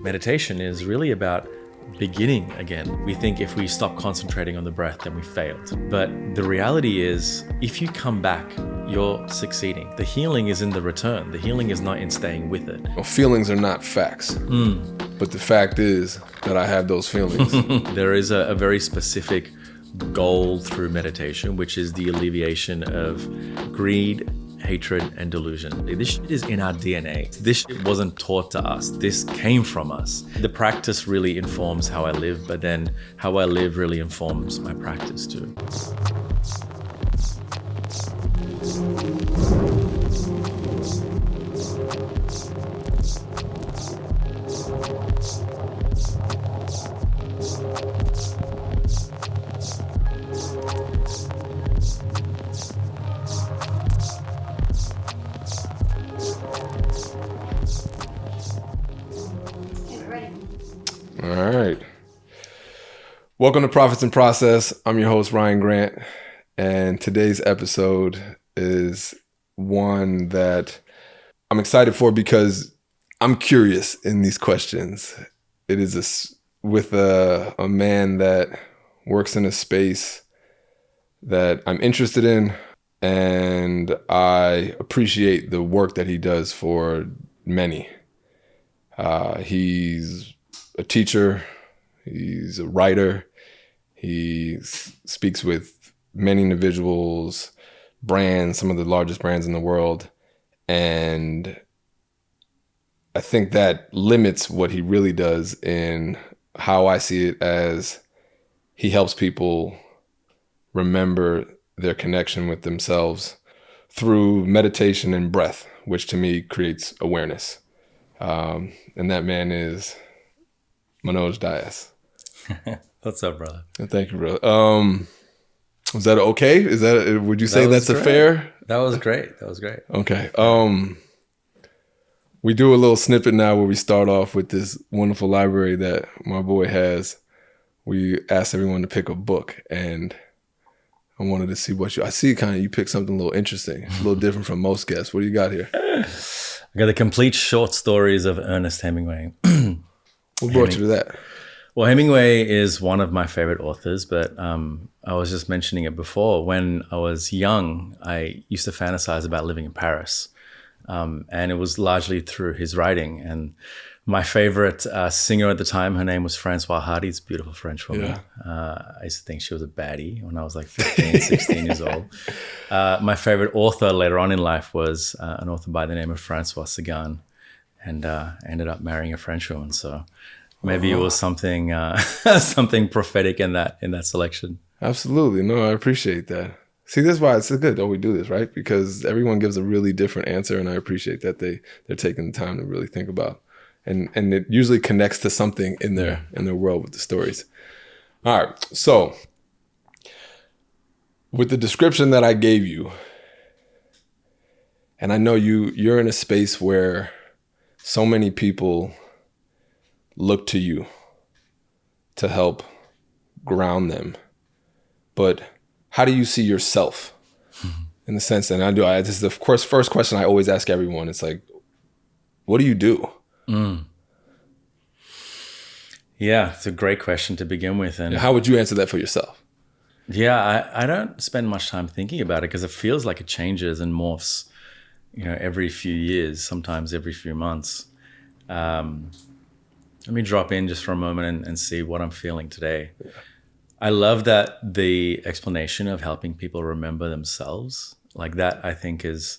Meditation is really about beginning again. We think if we stop concentrating on the breath, then we failed. But the reality is, if you come back, you're succeeding. The healing is in the return. The healing is not in staying with it. Well, feelings are not facts. But the fact is that I have those feelings. There is a very specific goal through meditation, which is the alleviation of greed, hatred, and delusion. This shit is in our DNA. This shit wasn't taught to us. This came from us. The practice really informs how I live, but then how I live really informs my practice too. All right. Welcome to Profits in Process. I'm your host, Ryan Grant, and today's episode is one that I'm excited for because I'm curious in these questions. It is with a man that works in a space that I'm interested in, and I appreciate the work that he does for many. He's a teacher, he's a writer, he speaks with many individuals, brands, some of the largest brands in the world, and I think that limits what he really does in how I see it as he helps people remember their connection with themselves through meditation and breath, which to me creates awareness. And that man is Manoj Dias. What's up, brother? Thank you, brother. Was that okay? Would you say that's a fair? That was great. That was great. Okay. We do a little snippet now where we start off with this wonderful library that my boy has. We asked everyone to pick a book, and I wanted to see I see you picked something a little interesting, a little different from most guests. What do you got here? I got the complete short stories of Ernest Hemingway. What brought you to that? Well, Hemingway is one of my favorite authors, but I was just mentioning it before. When I was young, I used to fantasize about living in Paris. And it was largely through his writing. And my favorite singer at the time, her name was Francoise Hardy's beautiful French woman. Yeah. I used to think she was a baddie when I was like 15, 16 years old. My favorite author later on in life was an author by the name of Francois Sagan, and ended up marrying a French woman. So maybe it was something something prophetic in that selection. Absolutely. No, I appreciate that. See, that's why it's good that we do this, right? Because everyone gives a really different answer, and I appreciate that they're taking the time to really think about, and it usually connects to something in their world with the stories. All right, so with the description that I gave you, and I know you're in a space where so many people look to you to help ground them, but how do you see yourself in the sense that this is the first question I always ask everyone. It's like, what do you do? Yeah, it's a great question to begin with. And how would you answer that for yourself? Yeah, I don't spend much time thinking about it because it feels like it changes and morphs, every few years, sometimes every few months. Let me drop in just for a moment and see what I'm feeling today. Yeah. I love that the explanation of helping people remember themselves, like that I think is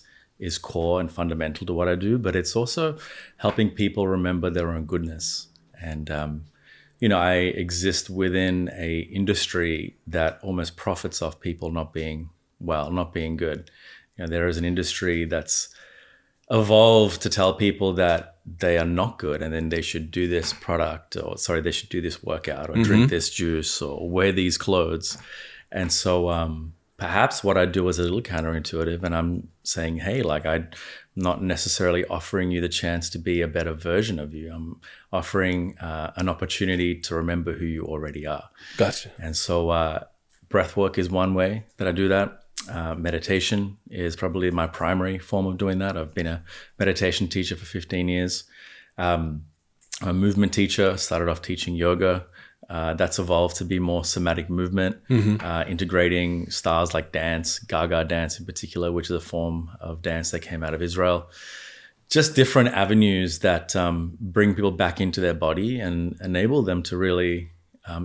core and fundamental to what I do, but it's also helping people remember their own goodness. And, I exist within a industry that almost profits off people not being good. There is an industry that's evolved to tell people that they are not good and then they should do this they should do this workout or drink this juice or wear these clothes. And so perhaps what I do is a little counterintuitive, and I'm saying, hey, like I'm not necessarily offering you the chance to be a better version of you. I'm offering an opportunity to remember who you already are. Gotcha. And so breath work is one way that I do that. Meditation is probably my primary form of doing that. I've been a meditation teacher for 15 years. I'm a movement teacher, started off teaching yoga. That's evolved to be more somatic movement, integrating styles like dance, Gaga dance in particular, which is a form of dance that came out of Israel. Just different avenues that bring people back into their body and enable them to really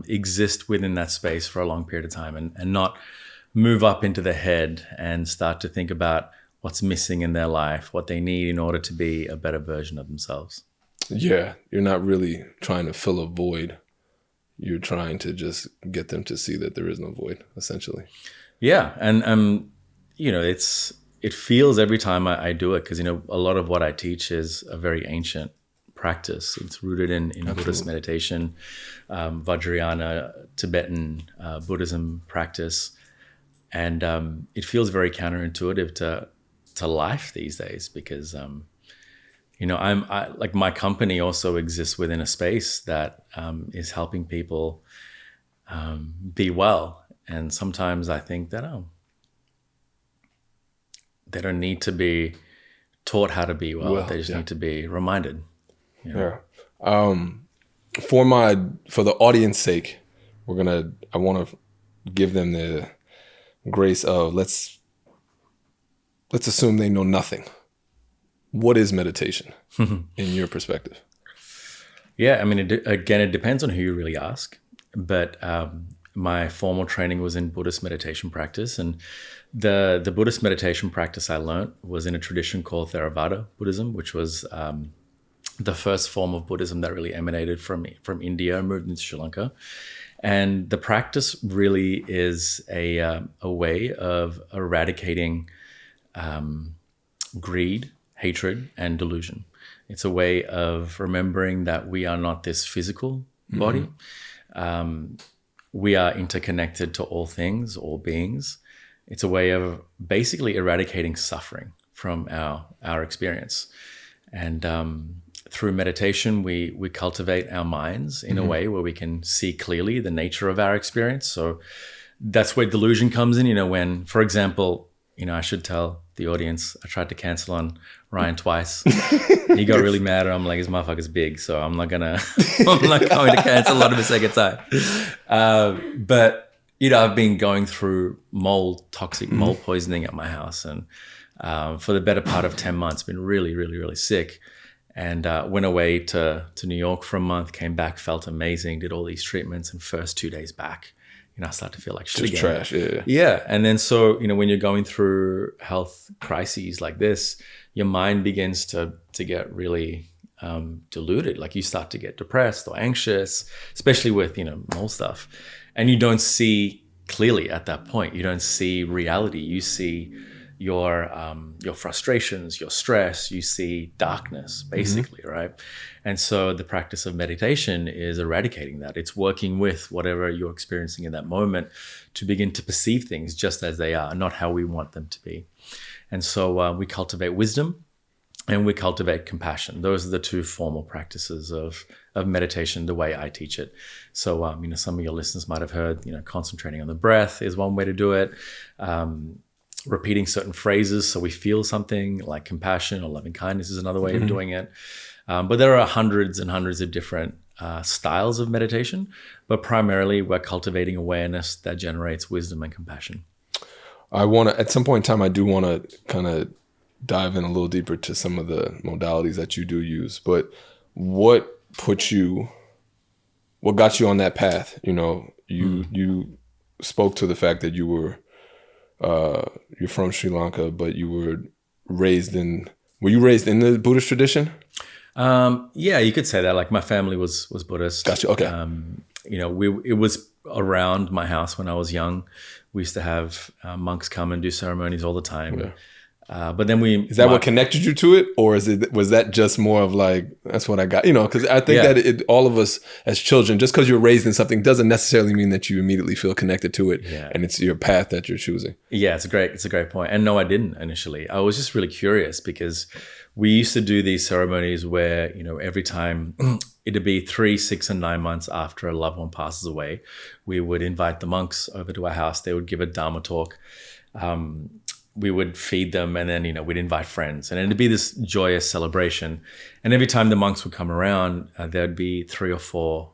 exist within that space for a long period of time and not move up into the head and start to think about what's missing in their life, what they need in order to be a better version of themselves. Yeah, you're not really trying to fill a void. You're trying to just get them to see that there is no void, essentially. Yeah, and it feels every time I do it, because a lot of what I teach is a very ancient practice. It's rooted in Buddhist meditation, Vajrayana, Tibetan Buddhism practice, and it feels very counterintuitive to life these days, because like my company also exists within a space that is helping people be well. And sometimes I think that they don't need to be taught how to be well. They just need to be reminded. Yeah. For the audience sake, I want to give them the grace of let's assume they know nothing. What is meditation in your perspective? Yeah, I mean, it depends on who you really ask. But my formal training was in Buddhist meditation practice, and the Buddhist meditation practice I learned was in a tradition called Theravada Buddhism, which was the first form of Buddhism that really emanated from India and moved into Sri Lanka. And the practice really is a way of eradicating greed, hatred, and delusion. It's a way of remembering that we are not this physical body. We are interconnected to all things, all beings. It's a way of basically eradicating suffering from our experience. And through meditation, we cultivate our minds in a way where we can see clearly the nature of our experience. So that's where delusion comes in, when, for example, I should tell the audience, I tried to cancel on Ryan twice. He got really mad, and I'm like, this motherfucker's big, so I'm not going to cancel on him a second time. But, I've been going through toxic mold poisoning at my house, and for the better part of 10 months, been really, really, really sick. And went away to New York for a month, came back, felt amazing, did all these treatments, and first 2 days back, I start to feel like shit again. Trash, yeah. Yeah, and then so, when you're going through health crises like this, your mind begins to get really diluted. Like you start to get depressed or anxious, especially with, mold stuff. And you don't see clearly at that point. You don't see reality. You see your frustrations, your stress, you see darkness, basically, right? And so the practice of meditation is eradicating that. It's working with whatever you're experiencing in that moment to begin to perceive things just as they are, not how we want them to be. And so we cultivate wisdom and we cultivate compassion. Those are the two formal practices of meditation, the way I teach it. So, some of your listeners might have heard, concentrating on the breath is one way to do it. Repeating certain phrases so we feel something like compassion or loving kindness is another way of doing it. But there are hundreds and hundreds of different styles of meditation, but primarily we're cultivating awareness that generates wisdom and compassion. At some point in time, I do want to kind of dive in a little deeper to some of the modalities that you do use, but what got you on that path? You spoke to the fact that you're from Sri Lanka, but you were raised in the Buddhist tradition? Yeah, you could say that. Like my family was Buddhist. Gotcha. Okay. It was around my house when I was young. We used to have monks come and do ceremonies all the time. Yeah. But then is that what connected you to it, or was that just more of like, that's what I got? Because I think that all of us as children, just because you're raised in something doesn't necessarily mean that you immediately feel connected to it, and it's your path that you're choosing. Yeah, it's a great point. And no, I didn't initially. I was just really curious because we used to do these ceremonies where every time it'd be 3, 6, and 9 months after a loved one passes away, we would invite the monks over to our house. They would give a Dharma talk. we would feed them, and then, we'd invite friends, and it'd be this joyous celebration. And every time the monks would come around, there'd be 3 or 4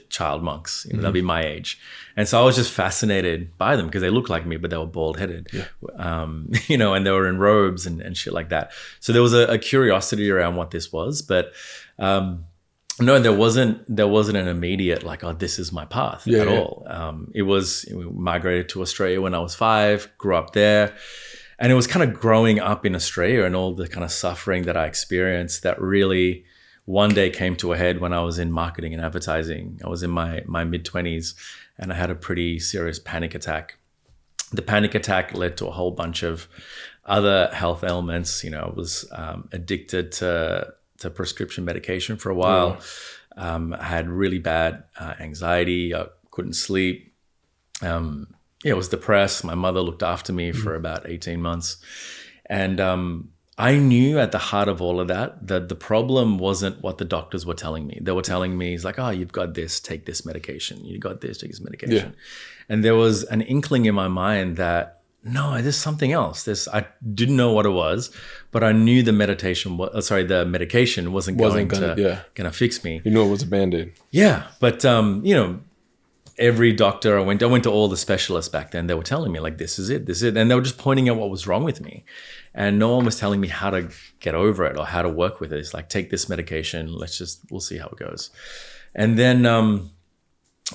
child monks. That'd be my age. And so I was just fascinated by them because they looked like me, but they were bald headed, and they were in robes and shit like that. So there was a curiosity around what this was, but no, there wasn't an immediate like, oh, this is my path at all. It was, we migrated to Australia when I was 5, grew up there. And it was kind of growing up in Australia and all the kind of suffering that I experienced that really one day came to a head when I was in marketing and advertising. I was in my mid-20s and I had a pretty serious panic attack. The panic attack led to a whole bunch of other health ailments. I was addicted to prescription medication for a while. I had really bad anxiety. I couldn't sleep. I was depressed. My mother looked after me for about 18 months. And I knew at the heart of all of that the problem wasn't what the doctors were telling me. They were telling me, it's like, oh, you've got this, take this medication. You got this, take this medication. Yeah. And there was an inkling in my mind that, no, there's something else. I didn't know what it was, but I knew the medication wasn't going to fix me. You know, it was a Band-Aid. Yeah. But, every doctor I went to all the specialists back then, they were telling me like, this is it. And they were just pointing out what was wrong with me. And no one was telling me how to get over it or how to work with it. It's like, take this medication. We'll see how it goes. And then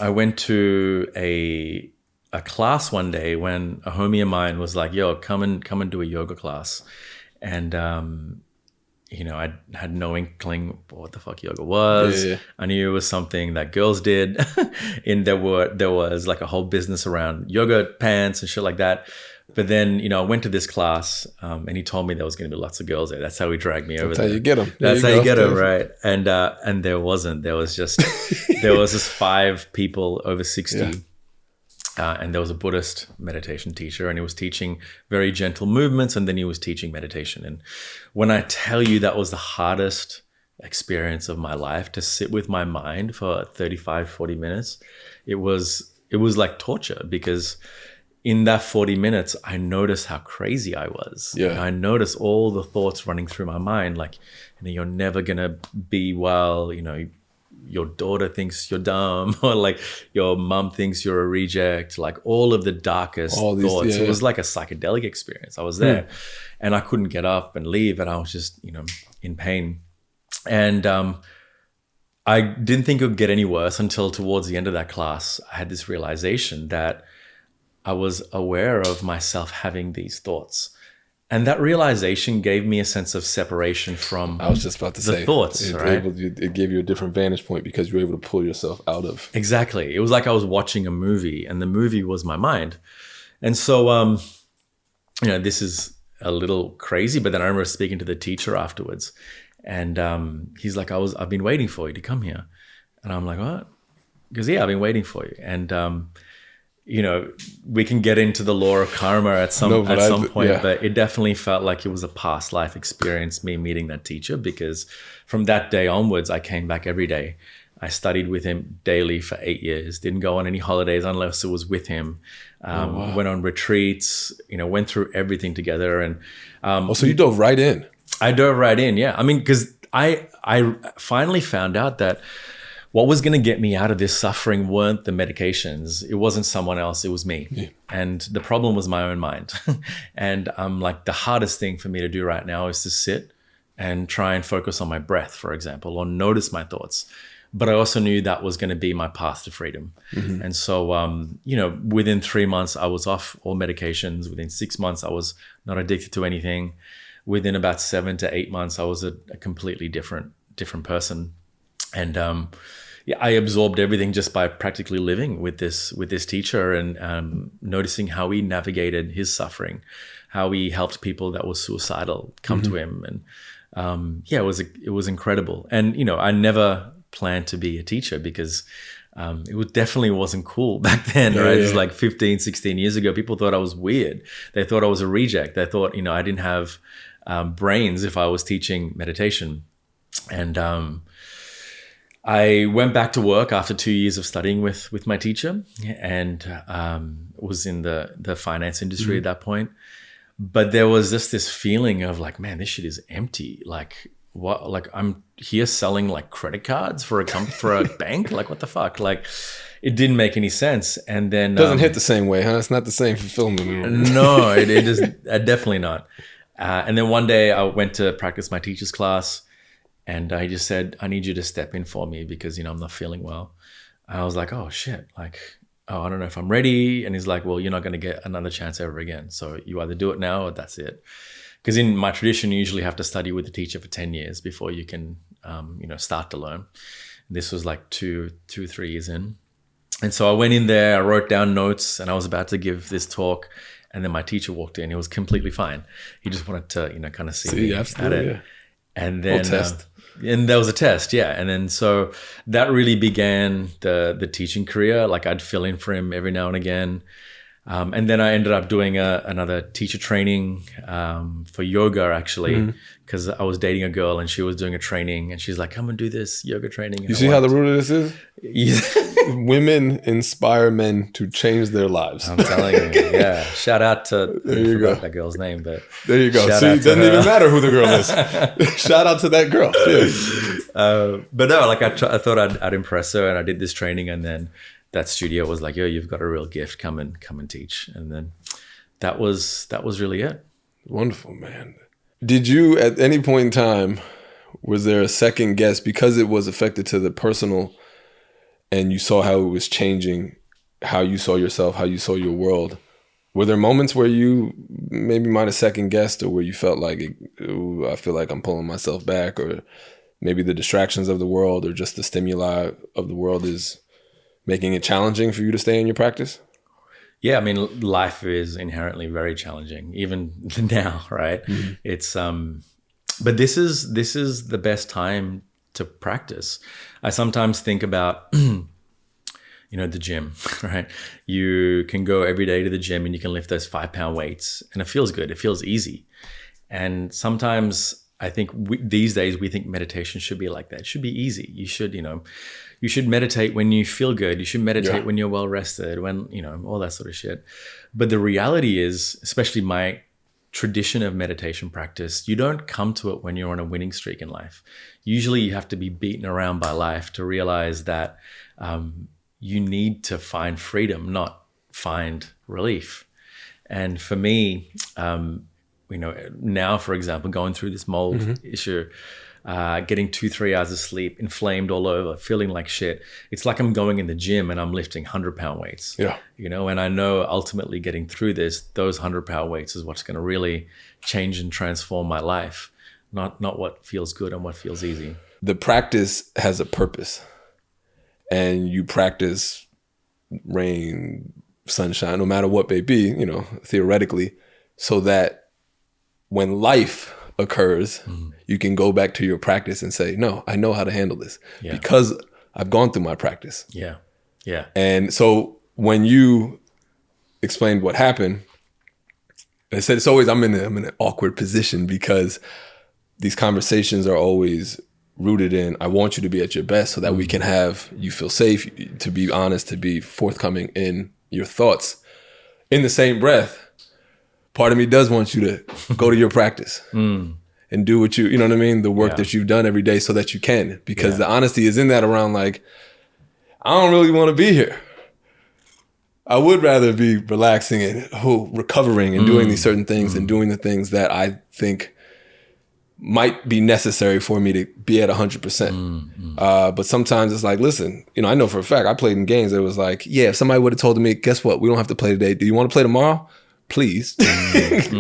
I went to a class one day when a homie of mine was like, yo, come and do a yoga class. And, I had no inkling what the fuck yoga was. Yeah. I knew it was something that girls did. And there was like a whole business around yoga pants and shit like that. But then, I went to this class and he told me there was going to be lots of girls there. That's how he dragged me over there. That's how you get them. That's how you get them, right? And there wasn't. There was just 5 people over 60. Yeah. And there was a Buddhist meditation teacher, and he was teaching very gentle movements, and then he was teaching meditation. And when I tell you that was the hardest experience of my life, to sit with my mind for 35, 40 minutes, it was like torture, because in that 40 minutes, I noticed how crazy I was. Yeah. I noticed all the thoughts running through my mind, like, you're never going to be well, your daughter thinks you're dumb, or like your mom thinks you're a reject, like all of the darkest thoughts. Yeah. It was like a psychedelic experience. I was there and I couldn't get up and leave, and I was just, in pain. And I didn't think it would get any worse until towards the end of that class, I had this realization that I was aware of myself having these thoughts. And that realization gave me a sense of separation from I was just about to say thoughts. It gave you a different vantage point because you were able to pull yourself out of. Exactly. It was like I was watching a movie, and the movie was my mind. And so, this is a little crazy, but then I remember speaking to the teacher afterwards, and he's like, I've been waiting for you to come here. And I'm like, what? Because I've been waiting for you. And, we can get into the law of karma at some point, but it definitely felt like it was a past life experience, me meeting that teacher, because from that day onwards, I came back every day. I studied with him daily for 8 years, didn't go on any holidays unless it was with him, went on retreats, went through everything together. And so you dove right in. I dove right in, yeah. I mean, because I finally found out that what was going to get me out of this suffering weren't the medications. It wasn't someone else. It was me. Yeah. And the problem was my own mind. And like, the hardest thing for me to do right now is to sit and try and focus on my breath, for example, or notice my thoughts. But I also knew that was going to be my path to freedom. Mm-hmm. And so, within 3 months, I was off all medications. Within 6 months, I was not addicted to anything. Within about 7 to 8 months, I was a completely different person. And I absorbed everything just by practically living with this teacher, and noticing how he navigated his suffering, how he helped people that were suicidal come to him. And it was incredible. And I never planned to be a teacher, because it definitely wasn't cool back then, right? It was like 15, 16 years ago. People thought I was weird. They thought I was a reject. They thought, I didn't have brains if I was teaching meditation. And I went back to work after 2 years of studying with my teacher, and was in the finance industry at that point. But there was just this feeling of like, man, this shit is empty. Like what? Like I'm here selling like credit cards for for a bank. Like what the fuck? Like it didn't make any sense. And then Doesn't hit the same way, huh? It's not the same fulfillment. no, it is definitely not. And then one day I went to practice my teacher's class, and I just said, I need you to step in for me because, I'm not feeling well. I was like, oh shit, like, oh, I don't know if I'm ready. And he's like, well, you're not going to get another chance ever again. So you either do it now or that's it. Because in my tradition, you usually have to study with the teacher for 10 years before you can, start to learn. This was like 3 years in. And so I went in there, I wrote down notes, and I was about to give this talk. And then my teacher walked in. He was completely fine. He just wanted to, kind of see me at it. Yeah. And then test. And there was a test, yeah. And then so that really began the teaching career. Like I'd fill in for him every now and again. And then I ended up doing another teacher training for yoga, actually, because I was dating a girl and she was doing a training, and she's like, come and do this yoga training. You see how the root of this is? Yeah. Women inspire men to change their lives. I'm telling you, yeah. Shout out to, I forgot that girl's name, but there you go. See, it doesn't even matter who the girl is. Shout out to that girl. Yeah. But no, like I thought I'd impress her, and I did this training, and then that studio was like, yo, you've got a real gift. Come and teach. And then that was really it. Wonderful, man. Did you, at any point in time, was there a second guess because it was affected to the personal and you saw how it was changing, how you saw yourself, how you saw your world? Were there moments where you maybe might have second guessed, or where you felt like, ooh, I feel like I'm pulling myself back, or maybe the distractions of the world or just the stimuli of the world is making it challenging for you to stay in your practice? Yeah, I mean, life is inherently very challenging, even now, right? Mm-hmm. It's but this is the best time to practice. I sometimes think about the gym, right? You can go every day to the gym and you can lift those 5-pound weights, and it feels good. It feels easy. And sometimes I think these days we think meditation should be like that. It should be easy. You should meditate when you feel good. You should meditate when you're well rested, when, all that sort of shit. But the reality is, especially my tradition of meditation practice, you don't come to it when you're on a winning streak in life. Usually you have to be beaten around by life to realize that you need to find freedom, not find relief. And for me, now, for example, going through this mold issue, getting 2-3 hours of sleep, inflamed all over, feeling like shit. It's like I'm going in the gym and I'm lifting 100-pound weights. Yeah. And I know ultimately getting through those 100-pound weights is what's going to really change and transform my life, not what feels good and what feels easy. The practice has a purpose, and you practice rain, sunshine, no matter what may be, theoretically, so that when life occurs, you can go back to your practice and say, no, I know how to handle this because I've gone through my practice. Yeah. Yeah. And so when you explained what happened, I said, I'm in an awkward position because these conversations are always rooted in, I want you to be at your best so that we can have you feel safe, to be honest, to be forthcoming in your thoughts. In the same breath, part of me does want you to go to your practice and do what you know what I mean? The work that you've done every day so that you can, because the honesty is in that around like, I don't really want to be here. I would rather be relaxing and recovering and doing these certain things and doing the things that I think might be necessary for me to be at 100%. But sometimes it's like, listen, I know for a fact I played in games that was like, if somebody would have told me, guess what? We don't have to play today. Do you want to play tomorrow? Please.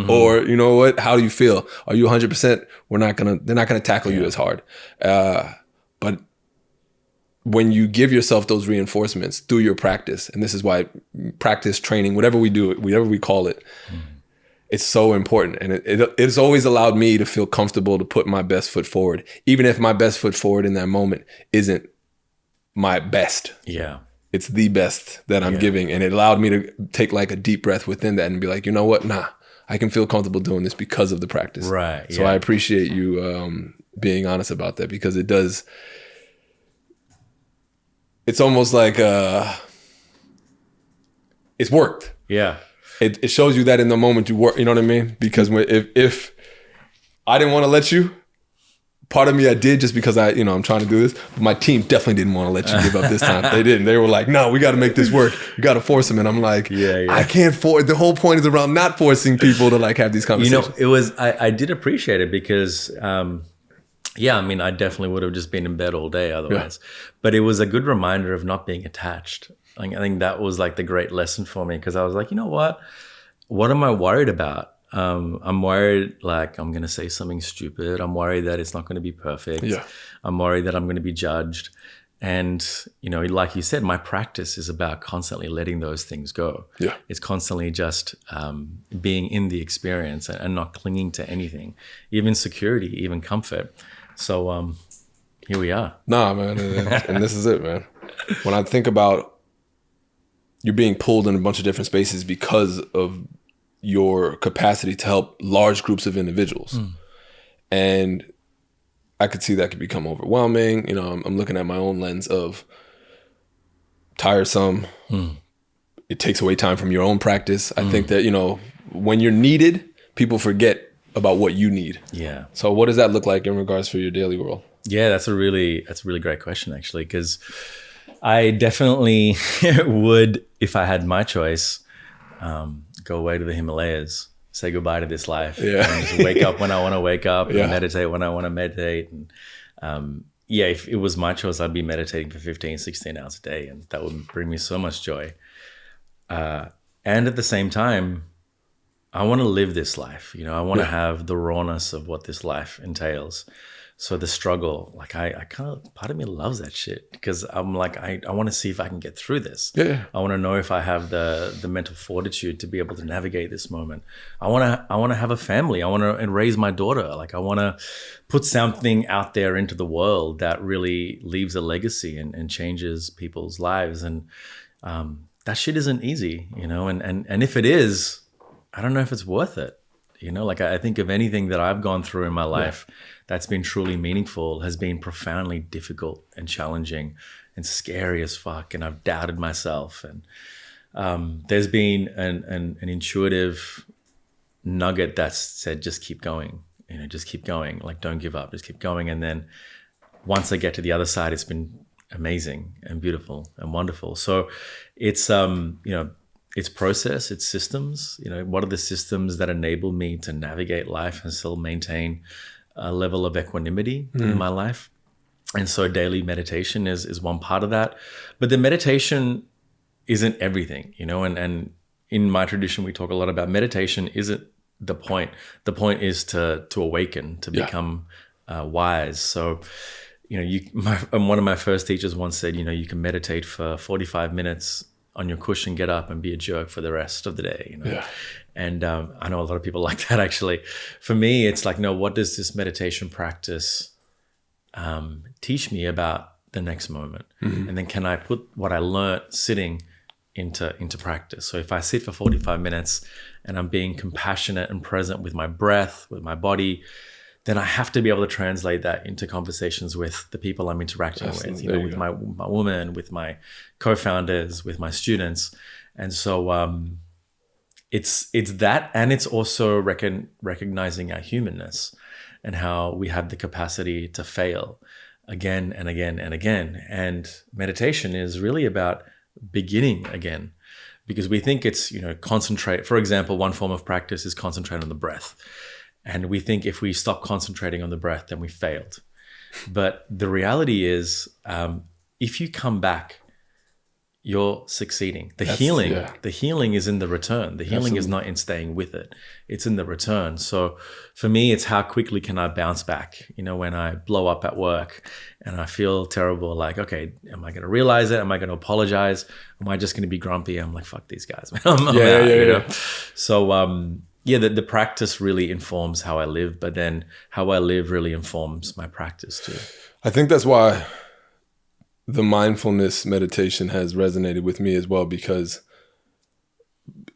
Or you know what? How do you feel? Are you 100%? They're not gonna tackle you as hard. But when you give yourself those reinforcements through your practice, and this is why practice, training, whatever we do, whatever we call it, it's so important. And it's always allowed me to feel comfortable to put my best foot forward, even if my best foot forward in that moment isn't my best. Yeah. It's the best that I'm giving. And it allowed me to take like a deep breath within that and be like, you know what? Nah, I can feel comfortable doing this because of the practice. Right. So I appreciate you being honest about that, because it does. It's almost like it's worked. Yeah. it shows you that in the moment you work, you know what I mean? Because if I didn't want to let you, part of me I did just because I'm trying to do this. But my team definitely didn't want to let you give up this time. They didn't. They were like, no, we got to make this work. You got to force them. And I'm like, I can't force. The whole point is around not forcing people to like have these conversations. It was, I did appreciate it because, I definitely would have just been in bed all day otherwise. Yeah. But it was a good reminder of not being attached. Like, I think that was like the great lesson for me, because I was like, you know what? What am I worried about? I'm worried like I'm going to say something stupid. I'm worried that it's not going to be perfect. Yeah. I'm worried that I'm going to be judged. And, like you said, my practice is about constantly letting those things go. Yeah. It's constantly just being in the experience and not clinging to anything, even security, even comfort. So here we are. Nah, man. And this is it, man. When I think about you being pulled in a bunch of different spaces because of your capacity to help large groups of individuals. And I could see that could become overwhelming. I'm looking at my own lens of tiresome. It takes away time from your own practice. I think that, when you're needed, people forget about what you need. Yeah. So what does that look like in regards for your daily world? Yeah, that's a really great question, actually, because I definitely would, if I had my choice, go away to the Himalayas, say goodbye to this life, and just wake up when I want to wake up, and meditate when I want to meditate. And if it was my choice, I'd be meditating for 15, 16 hours a day, and that would bring me so much joy. And at the same time, I want to live this life. I want to have the rawness of what this life entails. So the struggle, like I kind of, part of me loves that shit, because I'm like, I want to see if I can get through this. Yeah. I want to know if I have the mental fortitude to be able to navigate this moment. I want to have a family. I want to raise my daughter. Like, I want to put something out there into the world that really leaves a legacy and changes people's lives. And that shit isn't easy, and if it is, I don't know if it's worth it. Like, I think of anything that I've gone through in my life that's been truly meaningful has been profoundly difficult and challenging and scary as fuck. And I've doubted myself. And there's been an intuitive nugget that's said, just keep going, just keep going. Like, don't give up, just keep going. And then once I get to the other side, it's been amazing and beautiful and wonderful. So it's, it's process, it's systems. What are the systems that enable me to navigate life and still maintain a level of equanimity in my life? And so daily meditation is one part of that. But the meditation isn't everything, and in my tradition, we talk a lot about meditation isn't the point. The point is to awaken, to become wise. So, one of my first teachers once said, you can meditate for 45 minutes on your cushion, get up and be a jerk for the rest of the day. And I know a lot of people like that, actually. For me, it's like, no, what does this meditation practice teach me about the next moment? And then can I put what I learned sitting into practice? So if I sit for 45 minutes and I'm being compassionate and present with my breath, with my body, then I have to be able to translate that into conversations with the people I'm interacting with, with my woman, with my co-founders, with my students. And so it's that, and it's also recognizing our humanness and how we have the capacity to fail again and again and again. And meditation is really about beginning again, because we think it's, concentrate. For example, one form of practice is concentrate on the breath. And we think if we stop concentrating on the breath, then we failed. But the reality is, if you come back, you're succeeding. The healing is in the return. The healing is not in staying with it. It's in the return. So for me, it's how quickly can I bounce back? When I blow up at work and I feel terrible, like, okay, am I going to realize it? Am I going to apologize? Am I just going to be grumpy? I'm like, fuck these guys, man. I'm out. So, the practice really informs how I live, but then how I live really informs my practice too. I think that's why the mindfulness meditation has resonated with me as well, because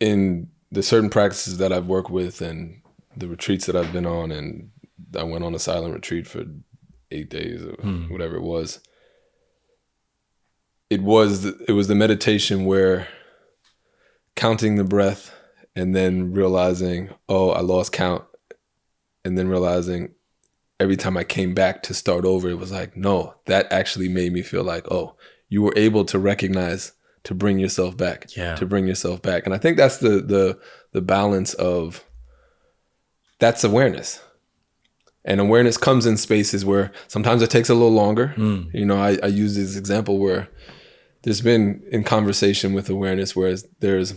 in the certain practices that I've worked with and the retreats that I've been on, and I went on a silent retreat for 8 days or whatever it was. It was the meditation where counting the breath and then realizing, oh, I lost count, and then realizing every time I came back to start over, it was like, no, that actually made me feel like, oh, you were able to recognize, to bring yourself back, to bring yourself back. And I think that's the balance of, that's awareness. And awareness comes in spaces where sometimes it takes a little longer. You know, I use this example where there's been in conversation with awareness where there's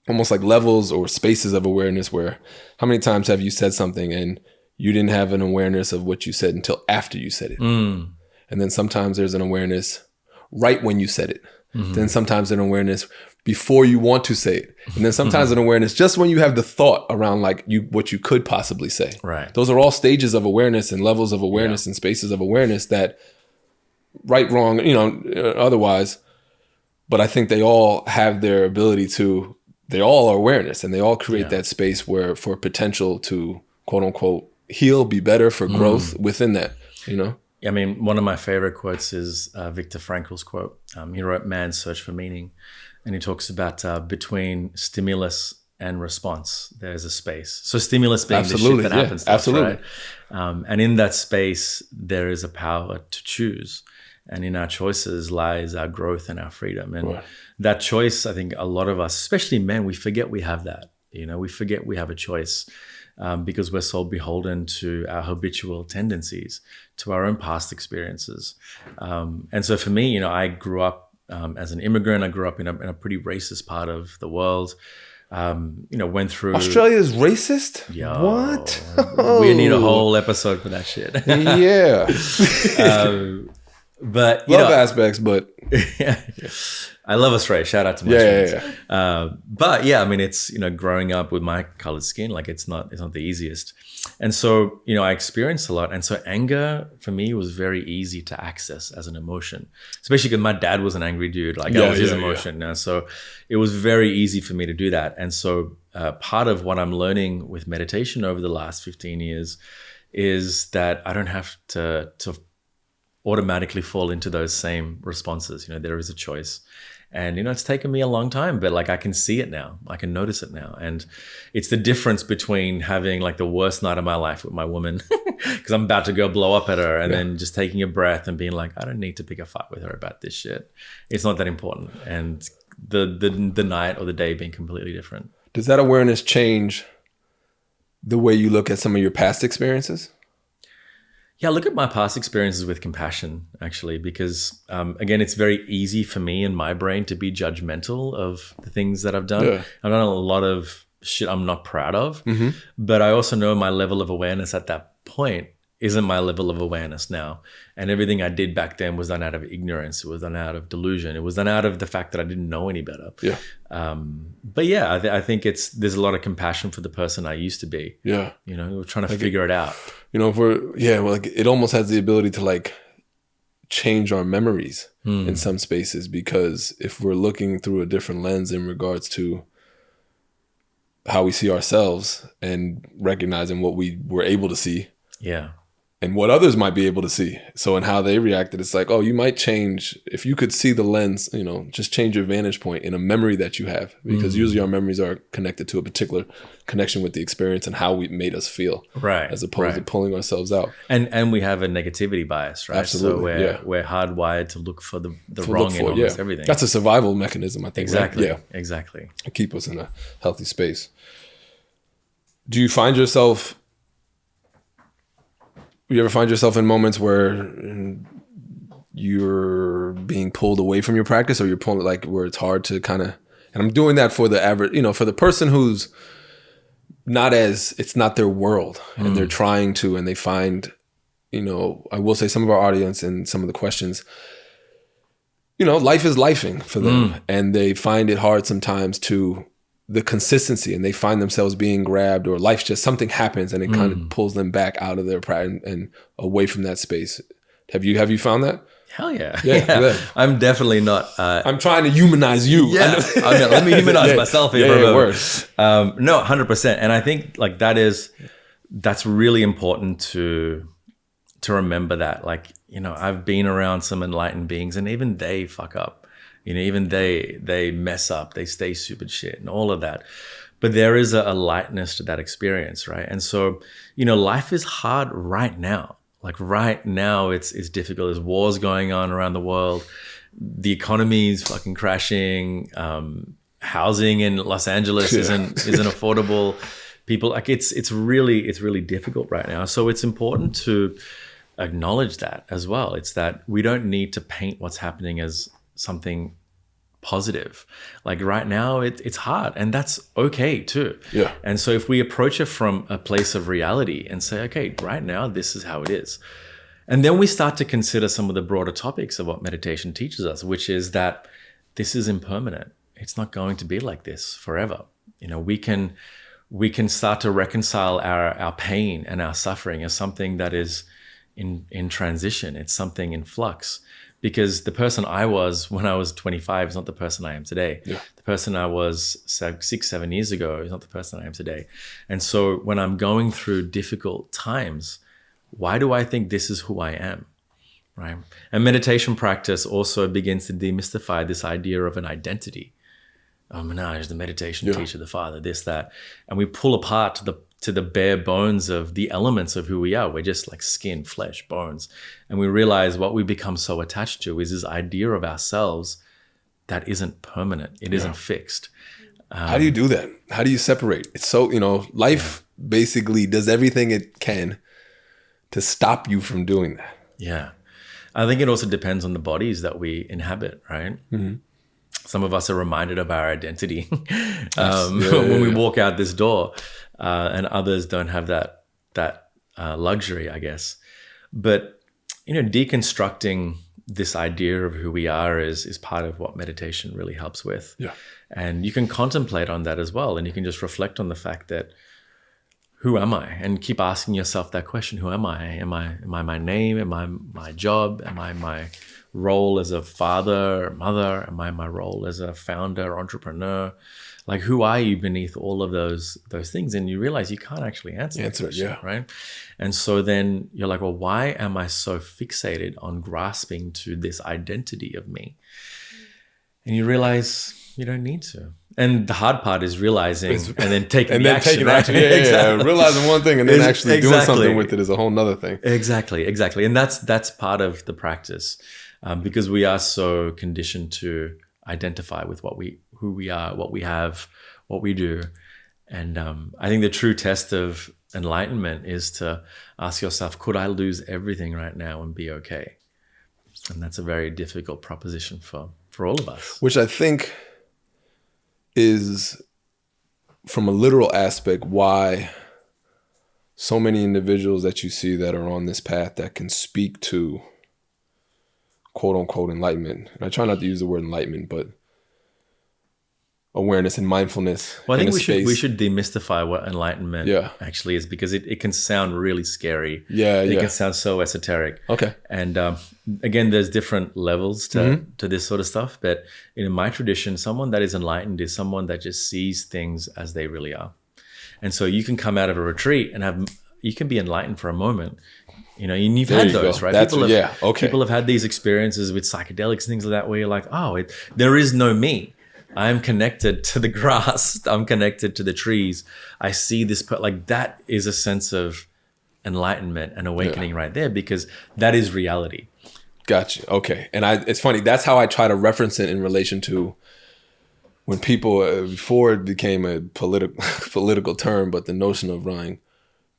almost like levels or spaces of awareness where how many times have you said something and you didn't have an awareness of what you said until after you said it. And then sometimes there's an awareness right when you said it. Then sometimes an awareness before you want to say it. And then sometimes an awareness just when you have the thought around like what you could possibly say. Right. Those are all stages of awareness and levels of awareness and spaces of awareness that right, wrong, you know, otherwise. But I think they all have their ability to, they all are awareness and they all create that space where for potential to quote unquote heal, be better, for growth within that, you know? I mean, one of my favorite quotes is Viktor Frankl's quote. He wrote Man's Search for Meaning. And he talks about between stimulus and response, there's a space. So stimulus being the shit that happens to us, right? And in that space, there is a power to choose. And in our choices lies our growth and our freedom. And that choice, I think a lot of us, especially men, we forget we have that. You know, we forget we have a choice because we're so beholden to our habitual tendencies, to our own past experiences. And so for me, you know, I grew up as an immigrant. I grew up in a pretty racist part of the world. You know, went through... Australia's racist? Yo, What? We need a whole episode for that shit. Yeah. But you love know, aspects, but... I love Australia. Shout out to my friends. But yeah, I mean, it's, you know, growing up with my colored skin, like it's not the easiest. And so, you know, I experienced a lot. And so anger for me was very easy to access as an emotion, especially because my dad was an angry dude. Like that was his emotion. Now, so it was very easy for me to do that. And so part of what I'm learning with meditation over the last 15 years is that I don't have to automatically fall into those same responses. You know, there is a choice. And, you know, it's taken me a long time, but like I can see it now. I can notice it now. And it's the difference between having like the worst night of my life with my woman because I'm about to go blow up at her and then just taking a breath and being like, I don't need to pick a fight with her about this shit. It's not that important. And the night or the day being completely different. Does that awareness change the way you look at some of your past experiences? Yeah, look at my past experiences with compassion, actually, because, again, it's very easy for me in my brain to be judgmental of the things that I've done. Yeah. I've done a lot of shit I'm not proud of, but I also know my level of awareness at that point isn't my level of awareness now. And everything I did back then was done out of ignorance. It was done out of delusion. It was done out of the fact that I didn't know any better. Yeah. But yeah, I think there's a lot of compassion for the person I used to be. Yeah. You know, we're trying to figure it out. You know, like it almost has the ability to like change our memories in some spaces, because if we're looking through a different lens in regards to how we see ourselves and recognizing what we were able to see. Yeah. And what others might be able to see. So in how they reacted, it's like, oh, you might change. If you could see the lens, you know, just change your vantage point in a memory that you have. Because usually our memories are connected to a particular connection with the experience and how we made us feel. Right. As opposed to pulling ourselves out. And we have a negativity bias, right? Absolutely. So we're hardwired to look for the wrong in almost everything. That's a survival mechanism, I think. Exactly. Right? Yeah. Exactly. To keep us in a healthy space. Do you find yourself... You ever find yourself in moments where you're being pulled away from your practice, or you're pulling like where it's hard to kind of, and I'm doing that for the average, you know, for the person who's it's not their world and they're trying to, and they find, you know, I will say some of our audience and some of the questions, you know, life is lifing for them and they find it hard sometimes to the consistency, and they find themselves being grabbed, or life just something happens and it kind of pulls them back out of their pride and away from that space. Have you found that? Hell yeah. Yeah. I'm definitely not. I'm trying to humanize you. Yeah. I mean, let me humanize myself here for a moment. Word. No, 100%. And I think like that's really important to remember that. Like, you know, I've been around some enlightened beings and even they fuck up. You know, even they mess up, they stay stupid shit and all of that. but there is a lightness to that experience, right? And so, life is hard right now. Like right now, it's difficult. There's wars going on around the world. The economy is fucking crashing. Housing in Los Angeles isn't affordable. People, like, it's really difficult right now. So it's important to acknowledge that as well. It's that we don't need to paint what's happening as something positive. Like right now, it's hard, and that's okay too. Yeah. And so if we approach it from a place of reality and say, okay, right now, this is how it is. And then we start to consider some of the broader topics of what meditation teaches us, which is that this is impermanent. It's not going to be like this forever. We can start to reconcile our pain and our suffering as something that is in transition. It's something in flux. Because the person I was when I was 25 is not the person I am today. Yeah. The person I was 6-7 years ago is not the person I am today. And so when I'm going through difficult times, why do I think this is who I am, right? And meditation practice also begins to demystify this idea of an identity. Oh, Manoj, the meditation teacher, the father, this, that. And we pull apart to the bare bones of the elements of who we are. We're just like skin, flesh, bones. And we realize what we become so attached to is this idea of ourselves that isn't permanent. It isn't fixed. How do you do that? How do you separate? It's so, life basically does everything it can to stop you from doing that. Yeah. I think it also depends on the bodies that we inhabit, right? Mm-hmm. Some of us are reminded of our identity when we walk out this door. And others don't have that luxury, I guess. But deconstructing this idea of who we are is part of what meditation really helps with. Yeah. And you can contemplate on that as well, and you can just reflect on the fact that, who am I? And keep asking yourself that question: who am I? Am I my name? Am I my job? Am I my role as a father or mother? Am I my role as a founder, entrepreneur? Like, who are you beneath all of those things? And you realize you can't actually answer that question, right? And so then you're like, well, why am I so fixated on grasping to this identity of me? And you realize you don't need to. And the hard part is realizing and then taking action. Exactly. Realizing one thing and then actually doing something with it is a whole nother thing. Exactly. And that's part of the practice, because we are so conditioned to identify with who we are, what we have, what we do. And I think the true test of enlightenment is to ask yourself, could I lose everything right now and be okay? And that's a very difficult proposition for all of us. Which I think is, from a literal aspect, why so many individuals that you see that are on this path that can speak to quote unquote enlightenment. And I try not to use the word enlightenment, but awareness and mindfulness. Well, I think we should demystify what enlightenment actually is, because it can sound really scary. It can sound so esoteric. Okay. And again, there's different levels to this sort of stuff. But in my tradition, someone that is enlightened is someone that just sees things as they really are. And so you can come out of a retreat and you can be enlightened for a moment. And you've had those, right? People have had these experiences with psychedelics, things like that, where you're like, oh, there is no me. I'm connected to the grass. I'm connected to the trees. I see this, like, that is a sense of enlightenment and awakening right there, because that is reality. Gotcha. Okay. And it's funny. That's how I try to reference it in relation to when people, before it became a political term, but the notion of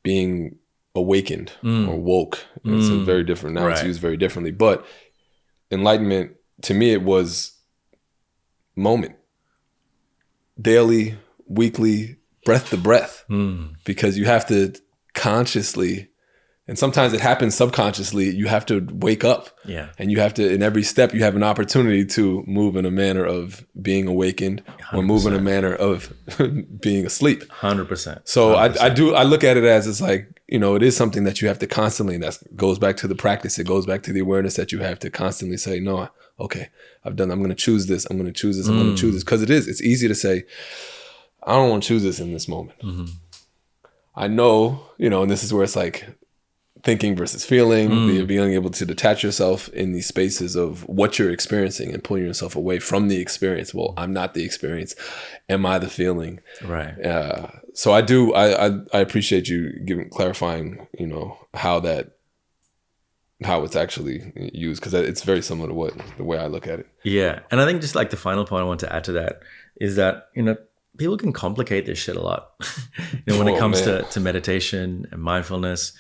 being awakened or woke. It's very different. Now it's used very differently. But enlightenment, to me, it was moment. Daily, weekly, breath to breath, because you have to consciously, and sometimes it happens subconsciously, you have to wake up, and you have to, in every step, you have an opportunity to move in a manner of being awakened 100%. Or move in a manner of being asleep. 100%. So 100%. I look at it as, it's like, it is something that you have to constantly, and that goes back to the practice. It goes back to the awareness that you have to constantly say, no, okay, I'm going to choose this. I'm going to choose this. I'm going to choose this. Because it's easy to say, I don't want to choose this in this moment. I know, and this is where it's like, thinking versus feeling, the being able to detach yourself in these spaces of what you're experiencing and pulling yourself away from the experience. Well, I'm not the experience. Am I the feeling? Right. So I appreciate you clarifying, how it's actually used, because it's very similar to the way I look at it. Yeah. And I think just like the final point I want to add to that is that, people can complicate this shit a lot. When it comes to meditation and mindfulness,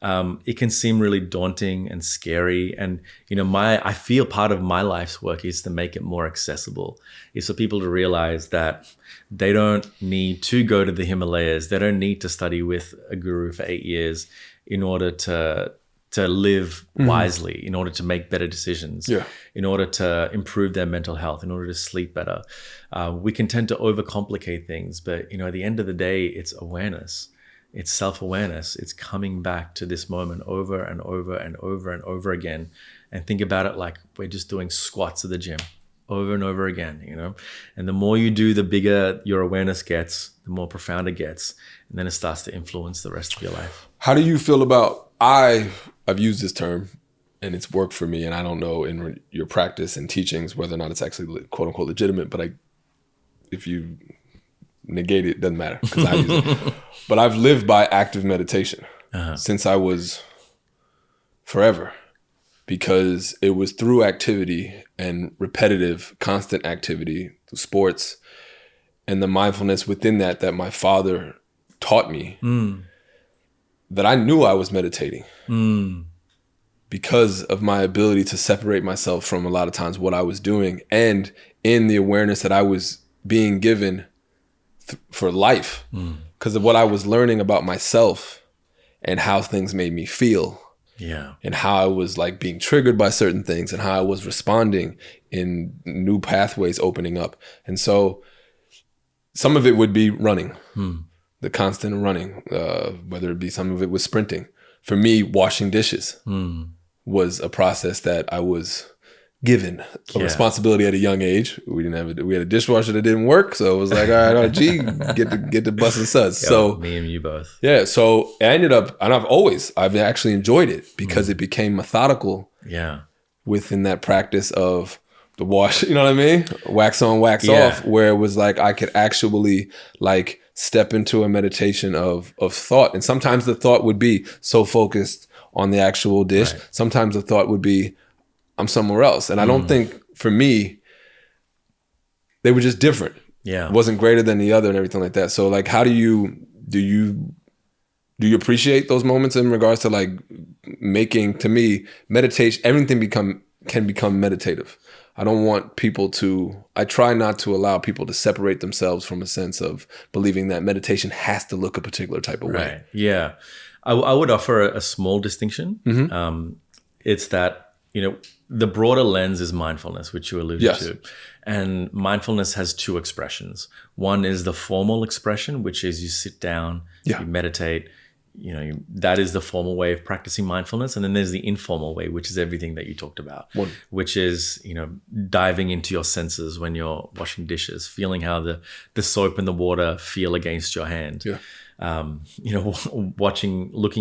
it can seem really daunting and scary. And, I feel part of my life's work is to make it more accessible, is for people to realize that they don't need to go to the Himalayas. They don't need to study with a guru for 8 years in order to live wisely, in order to make better decisions, in order to improve their mental health, in order to sleep better. We can tend to overcomplicate things, but at the end of the day, it's awareness. It's self-awareness. It's coming back to this moment over and over and over and over again. And think about it like we're just doing squats at the gym over and over again, And the more you do, the bigger your awareness gets, the more profound it gets. And then it starts to influence the rest of your life. How do you feel about, I've used this term and it's worked for me, and I don't know in your practice and teachings whether or not it's actually quote unquote legitimate, but if you negate it, doesn't matter because I use it. But I've lived by active meditation since I was forever, because it was through activity and repetitive, constant activity, through sports and the mindfulness within that my father taught me, that I knew I was meditating because of my ability to separate myself from a lot of times what I was doing, and in the awareness that I was being given for life, because of what I was learning about myself and how things made me feel. Yeah. And how I was like being triggered by certain things and how I was responding in new pathways opening up. And so some of it would be running, the constant running, whether it be some of it was sprinting. For me, washing dishes was a process that I was given a responsibility at a young age. We had a dishwasher that didn't work, so it was like, all right, get to busting suds. So me and you both. Yeah, so I ended up, and I've actually enjoyed it because it became methodical. Yeah, within that practice of the wash, you know what I mean? Wax on, wax off, where it was like I could actually like step into a meditation of thought, and sometimes the thought would be so focused on the actual dish. Right. Sometimes the thought would be, I'm somewhere else. And I don't think, for me, they were just different. Yeah. It wasn't greater than the other and everything like that. So like, how do you appreciate those moments in regards to like making, to me, meditation, everything can become meditative. I don't want people I try not to allow people to separate themselves from a sense of believing that meditation has to look a particular type of way. Yeah. I would offer a small distinction. It's that, the broader lens is mindfulness, which you alluded to. And mindfulness has two expressions. One is the formal expression, which is you sit down, you meditate, that is the formal way of practicing mindfulness. And then there's the informal way, which is everything that you talked about, which is, diving into your senses when you're washing dishes, feeling how the soap and the water feel against your hand. Looking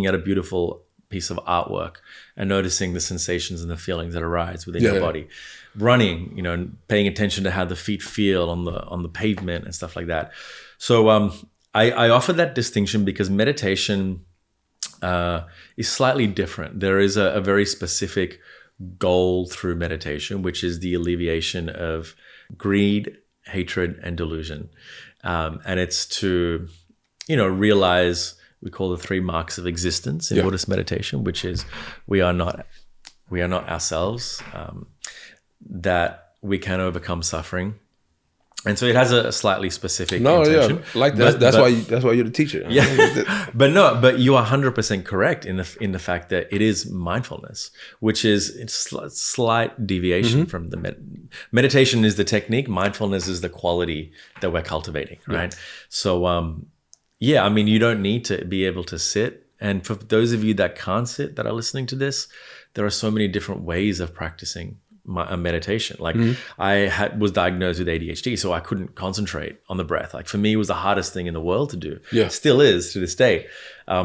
at a beautiful piece of artwork and noticing the sensations and the feelings that arise within your body. Running, paying attention to how the feet feel on the pavement and stuff like that. So I offer that distinction because meditation is slightly different. There is a very specific goal through meditation, which is the alleviation of greed, hatred, and delusion. And it's to, realize, we call the 3 marks of existence in Buddhist meditation, which is we are not ourselves, that we can overcome suffering. And so it has a slightly specific intention. Like that. That's why you're the teacher. Yeah, but you are 100% correct in the fact that it is mindfulness, which is a slight deviation from the meditation is the technique. Mindfulness is the quality that we're cultivating, right? So you don't need to be able to sit. And for those of you that can't sit, that are listening to this, there are so many different ways of practicing a meditation. Like was diagnosed with ADHD, so I couldn't concentrate on the breath. Like for me, it was the hardest thing in the world to do. Yeah. Still is to this day.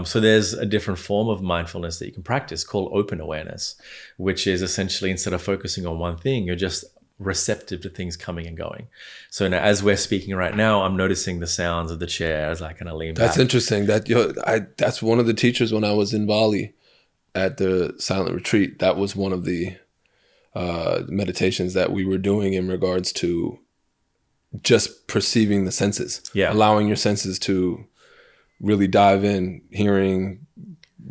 So there's a different form of mindfulness that you can practice called open awareness, which is essentially instead of focusing on one thing, you're just receptive to things coming and going. So now, as we're speaking right now, I'm noticing the sounds of the chair as I kind of lean back. That's interesting. That's one of the teachers when I was in Bali at the silent retreat. That was one of the meditations that we were doing in regards to just perceiving the senses. Yeah. Allowing your senses to really dive in, hearing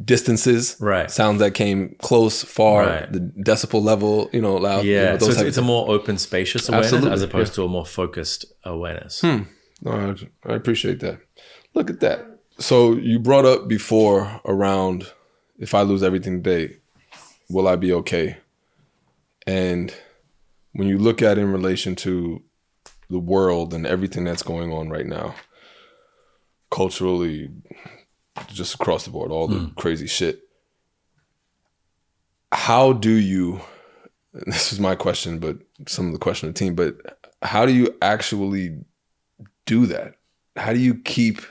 distances, right? Sounds that came close, far, right. The decibel level, loud. Yeah, so it's a more open, spacious awareness. Absolutely. As opposed to a more focused awareness. No, I appreciate that. Look at that. So you brought up before around, if I lose everything today, will I be okay? And when you look at it in relation to the world and everything that's going on right now, culturally, just across the board, all the crazy shit. How do you, and this is my question, but some of the question of the team, but how do you actually do that? How do you keep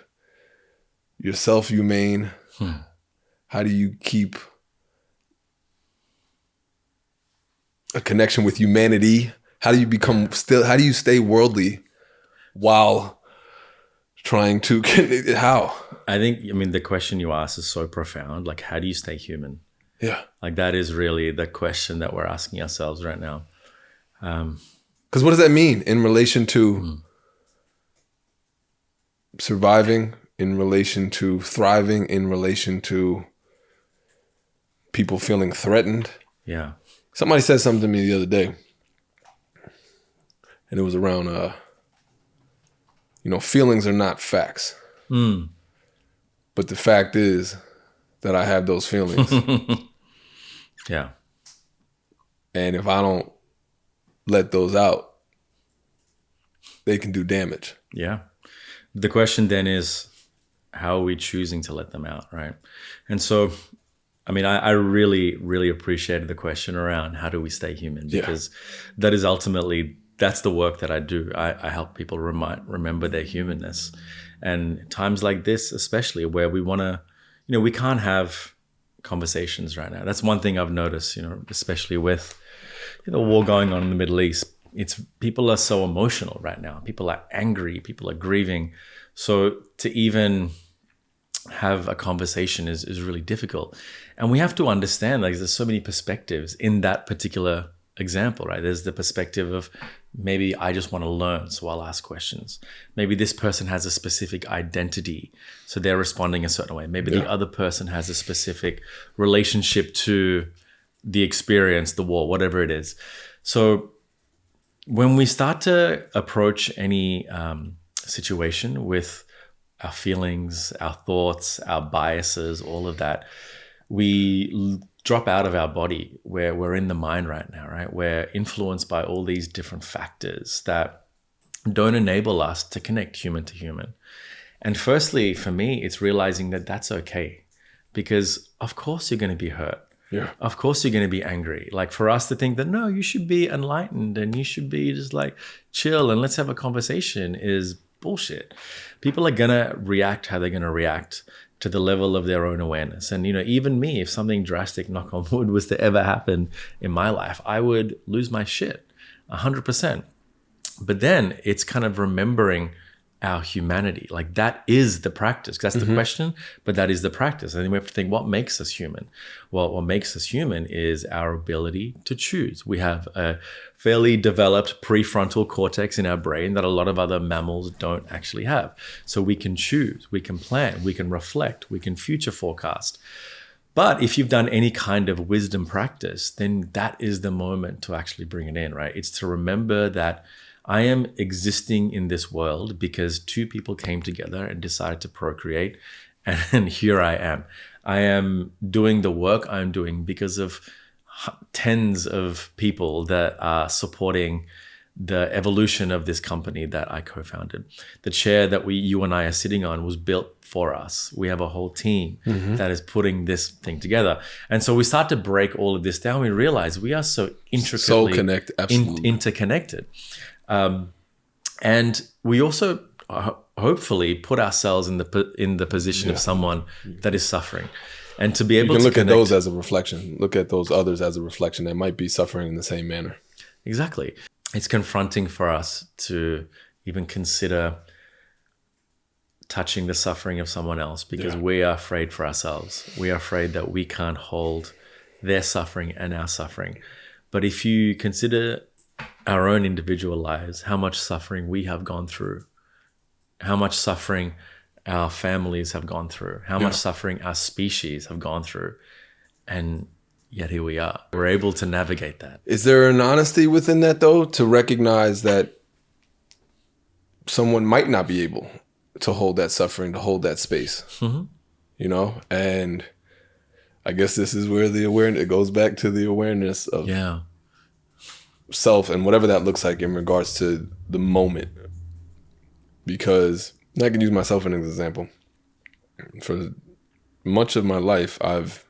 yourself humane? How do you keep a connection with humanity? How do you stay worldly while trying to, how? I think, the question you asked is so profound. Like, how do you stay human? Yeah. Like, that is really the question that we're asking ourselves right now. Because what does that mean in relation to surviving, in relation to thriving, in relation to people feeling threatened? Yeah. Somebody said something to me the other day, and it was around, feelings are not facts. But the fact is that I have those feelings. Yeah. And if I don't let those out, they can do damage. Yeah. The question then is, how are we choosing to let them out, right? And so, I really, really appreciated the question around how do we stay human? Because that is ultimately, that's the work that I do. I help people remember their humanness. And times like this, especially where we want to, we can't have conversations right now. That's one thing I've noticed, especially with the war going on in the Middle East. People are so emotional right now. People are angry. People are grieving. So to even have a conversation is really difficult. And we have to understand, like, there's so many perspectives in that particular example, right? There's the perspective of maybe I just want to learn, so I'll ask questions. Maybe this person has a specific identity, so they're responding a certain way. Maybe the other person has a specific relationship to the experience, the war, whatever it is. So when we start to approach any situation with our feelings, our thoughts, our biases, all of that, we drop out of our body where we're in the mind right now, right? We're influenced by all these different factors that don't enable us to connect human to human. And firstly, for me, it's realizing that that's okay, because of course you're going to be hurt. Yeah. Of course you're going to be angry. Like, for us to think that, no, you should be enlightened and you should be just like chill and let's have a conversation is bullshit. People are going to react how they're going to react to the level of their own awareness. And, even me, if something drastic, knock on wood, was to ever happen in my life, I would lose my shit 100%. But then it's kind of remembering our humanity. Like, that is the practice. That's the question, but that is the practice. And then we have to think, what makes us human? Well, what makes us human is our ability to choose. We have a fairly developed prefrontal cortex in our brain that a lot of other mammals don't actually have. So we can choose, we can plan, we can reflect, we can future forecast. But if you've done any kind of wisdom practice, then that is the moment to actually bring it in, right? It's to remember that I am existing in this world because two people came together and decided to procreate, and here I am. I am doing the work I'm doing because of tens of people that are supporting the evolution of this company that I co-founded. The chair that you and I are sitting on was built for us. We have a whole team that is putting this thing together. And so we start to break all of this down. We realize we are so intricately connected, absolutely. interconnected. And we also hopefully put ourselves in the position of someone that is suffering. And to be able to look at those as a reflection. Look at those others as a reflection that might be suffering in the same manner. Exactly. It's confronting for us to even consider touching the suffering of someone else because we are afraid for ourselves. We are afraid that we can't hold their suffering and our suffering. But if you consider our own individual lives, how much suffering we have gone through, how much suffering our families have gone through, how much suffering our species have gone through, and yet here we are. We're able to navigate that. Is there an honesty within that, though, to recognize that someone might not be able to hold that suffering, to hold that space? You know? And I guess this is where the awareness, it goes back to the awareness of self and whatever that looks like in regards to the moment. Because I can use myself as an example. For much of my life, I've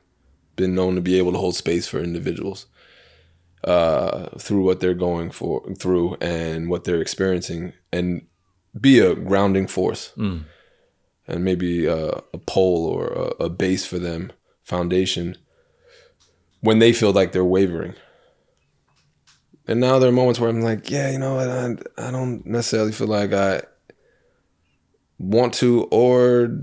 been known to be able to hold space for individuals through what they're going through and what they're experiencing, and be a grounding force and maybe a pole or a base for them, foundation, when they feel like they're wavering. And now there are moments where I'm like, yeah, you know what, I don't necessarily feel like I want to or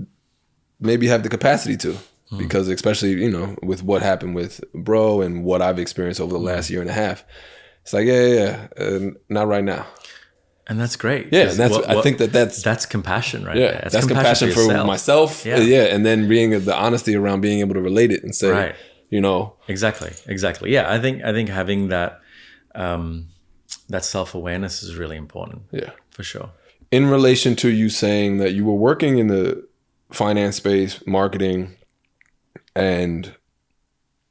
maybe have the capacity to. Because especially, you know, with what happened with bro and what I've experienced over the last year and a half, it's like, not right now. And that's great. Yeah, and I think that's compassion right there. That's compassion for myself. Yeah, and then being the honesty around being able to relate it and say, you know. Exactly. Yeah, I think having that that self-awareness is really important. Yeah, for sure. In relation to you saying that you were working in the finance space, marketing, and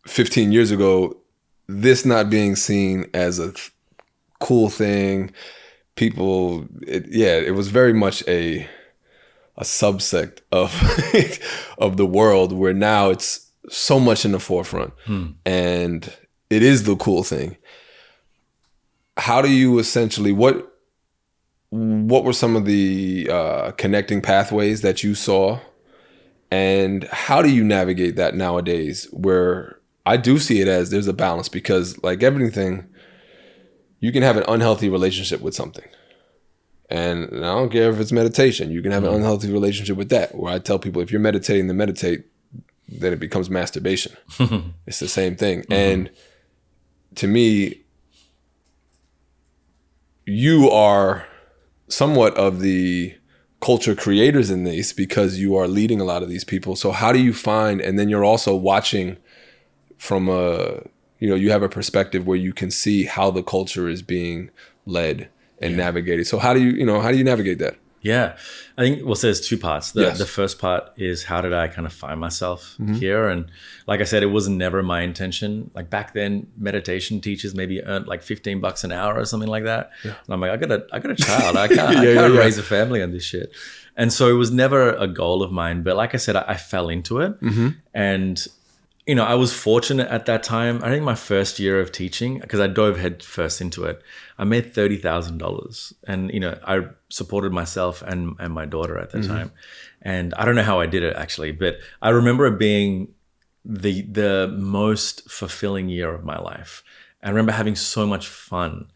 15 years ago, this not being seen as a cool thing, people, it was very much a subsect of of the world where now it's so much in the forefront and it is the cool thing. How do you essentially, what were some of the connecting pathways that you saw? And how do you navigate that nowadays, where I do see it as there's a balance? Because like everything, you can have an unhealthy relationship with something. And I don't care if it's meditation. You can have an unhealthy relationship with that, where I tell people, if you're meditating to meditate, then it becomes masturbation. It's the same thing. And to me, you are somewhat of the culture creators in this because you are leading a lot of these people. So how do you find, and then you're also watching from you have a perspective where you can see how the culture is being led and navigated. So how do you navigate that? Yeah, I think, so there's two parts. The first part is, how did I kind of find myself here? And like I said, it was never my intention. Like back then, meditation teachers maybe earned like $15 an hour or something like that. Yeah. And I'm like, I got a child. I can't raise a family on this shit. And so it was never a goal of mine. But like I said, I fell into it. And you know, I was fortunate at that time. I think my first year of teaching, because I dove head first into it, I made $30,000, and you know, I supported myself and my daughter at that time. And I don't know how I did it actually, but I remember it being the most fulfilling year of my life. I remember having so much fun.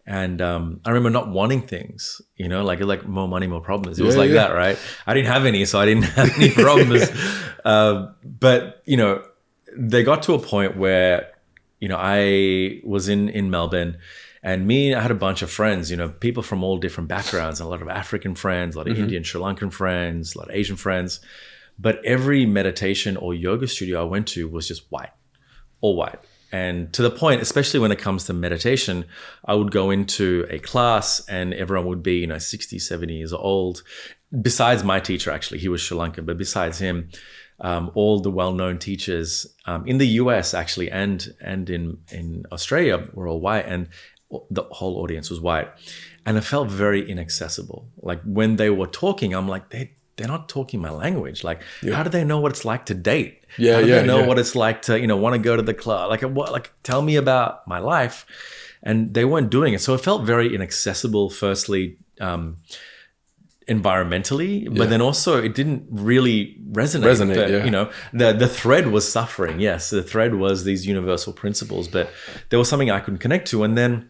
And I remember not wanting things, you know, like more money, more problems. It was that, right? I didn't have any, so I didn't have any problems. But, you know, they got to a point where, you know, I was in Melbourne, and I had a bunch of friends, you know, people from all different backgrounds, a lot of African friends, a lot of Indian, Sri Lankan friends, a lot of Asian friends. But every meditation or yoga studio I went to was just white, all white. And to the point, especially when it comes to meditation, I would go into a class and everyone would be, you know, 60, 70 years old. Besides my teacher, actually, he was Sri Lankan, but besides him, all the well-known teachers in the US actually and in Australia were all white. And the whole audience was white, and it felt very inaccessible. Like when they were talking, I'm like, they're not talking my language. Like, how do they know what it's like to date? How do they know what it's like to, want to go to the club? Like tell me about my life. And they weren't doing it. So it felt very inaccessible, firstly, environmentally, but then also it didn't really resonate. But, the thread was suffering. Yes, the thread was these universal principles, but there was something I couldn't connect to. And then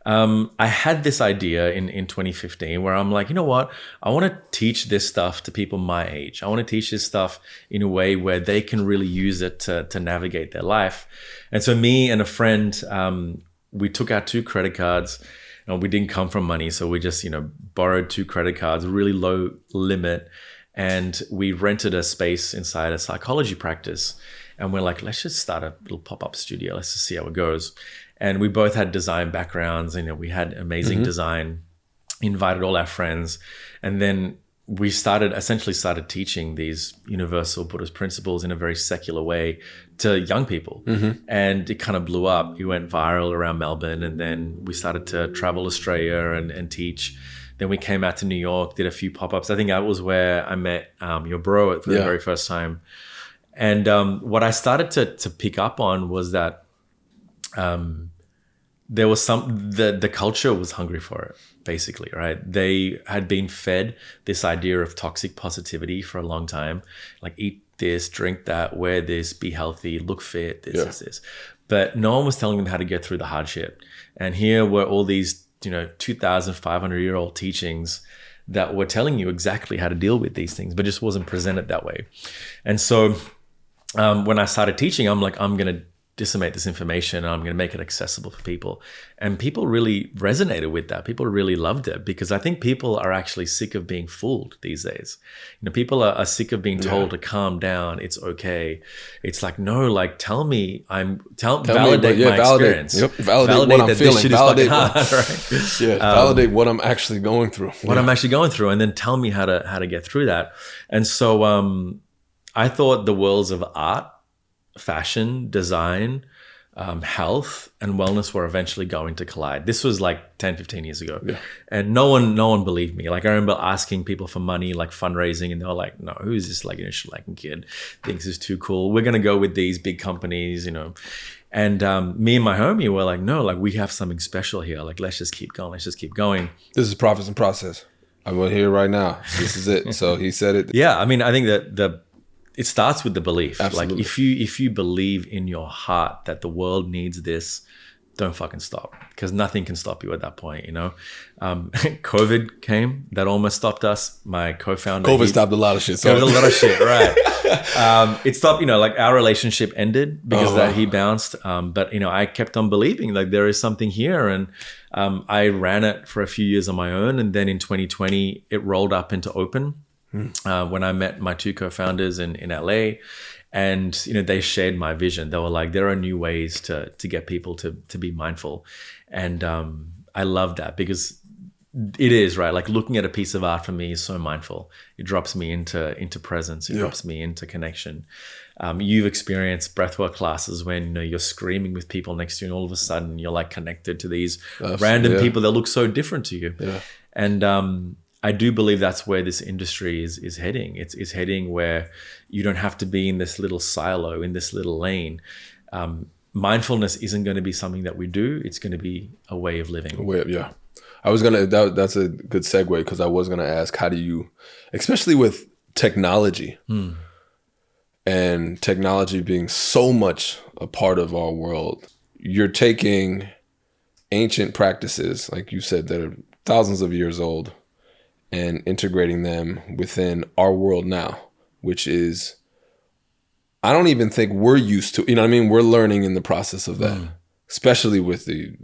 I had this idea in 2015 where I'm like, you know what? I want to teach this stuff to people my age. I want to teach this stuff in a way where they can really use it to navigate their life. And so me and a friend, we took out 2 credit cards. We didn't come from money, so we just, borrowed 2 credit cards, really low limit. And we rented a space inside a psychology practice. And we're like, let's just start a little pop-up studio. Let's just see how it goes. And we both had design backgrounds, we had amazing design, invited all our friends. And then we essentially started teaching these universal Buddhist principles in a very secular way to young people. And it kind of blew up. It went viral around Melbourne. And then we started to travel Australia and teach. Then we came out to New York, did a few pop-ups. I think that was where I met your bro for the very first time. And what I started to pick up on was that there was the culture was hungry for it, basically, right? They had been fed this idea of toxic positivity for a long time, like eat this, drink that, wear this, be healthy, look fit, this. But no one was telling them how to get through the hardship. And here were all these, 2,500-year-old teachings that were telling you exactly how to deal with these things, but just wasn't presented that way. And so when I started teaching, I'm like, I'm going to disseminate this information and I'm going to make it accessible for people. And people really resonated with that. People really loved it because I think people are actually sick of being fooled these days. People are sick of being told to calm down. It's okay. It's like, no, like tell me, validate my experience. Yep. Validate what I'm feeling. Validate hard, right? Validate what I'm actually going through. I'm actually going through, and then tell me how to get through that. And so I thought the worlds of art, fashion, design, health, and wellness were eventually going to collide. This was like 10, 15 years ago. And no one believed me. Like I remember asking people for money, like fundraising, and they were like, no, who's this like Sri Lankan kid? Thinks this is too cool. We're going to go with these big companies, And me and my homie were like, no, like we have something special here. Like, let's just keep going. Let's just keep going. This is Profits and Process. I'm here right now. This is it. So he said it. Yeah. I mean, I think that it starts with the belief. Absolutely. Like if you believe in your heart that the world needs this, don't fucking stop, because nothing can stop you at that point. COVID came, that almost stopped us. My co-founder, COVID stopped a lot of shit. Stopped a lot of shit, right? It stopped. Like our relationship ended because that he bounced. But I kept on believing like there is something here, and I ran it for a few years on my own, and then in 2020 it rolled up into open. When I met my 2 co-founders in LA, and they shared my vision. They were like, there are new ways to get people to be mindful, and I love that because it is right. Like looking at a piece of art for me is so mindful. It drops me into presence. It drops me into connection. You've experienced breathwork classes when you're screaming with people next to you, and all of a sudden you're like connected to these random people that look so different to you. And I do believe that's where this industry is heading. It's heading where you don't have to be in this little silo, in this little lane. Mindfulness isn't going to be something that we do. It's going to be a way of living. I was going to, that's a good segue, because I was going to ask, how do you, especially with technology and technology being so much a part of our world, you're taking ancient practices, like you said, that are thousands of years old, and integrating them within our world now, which is, I don't even think we're used to, we're learning in the process of that, especially with the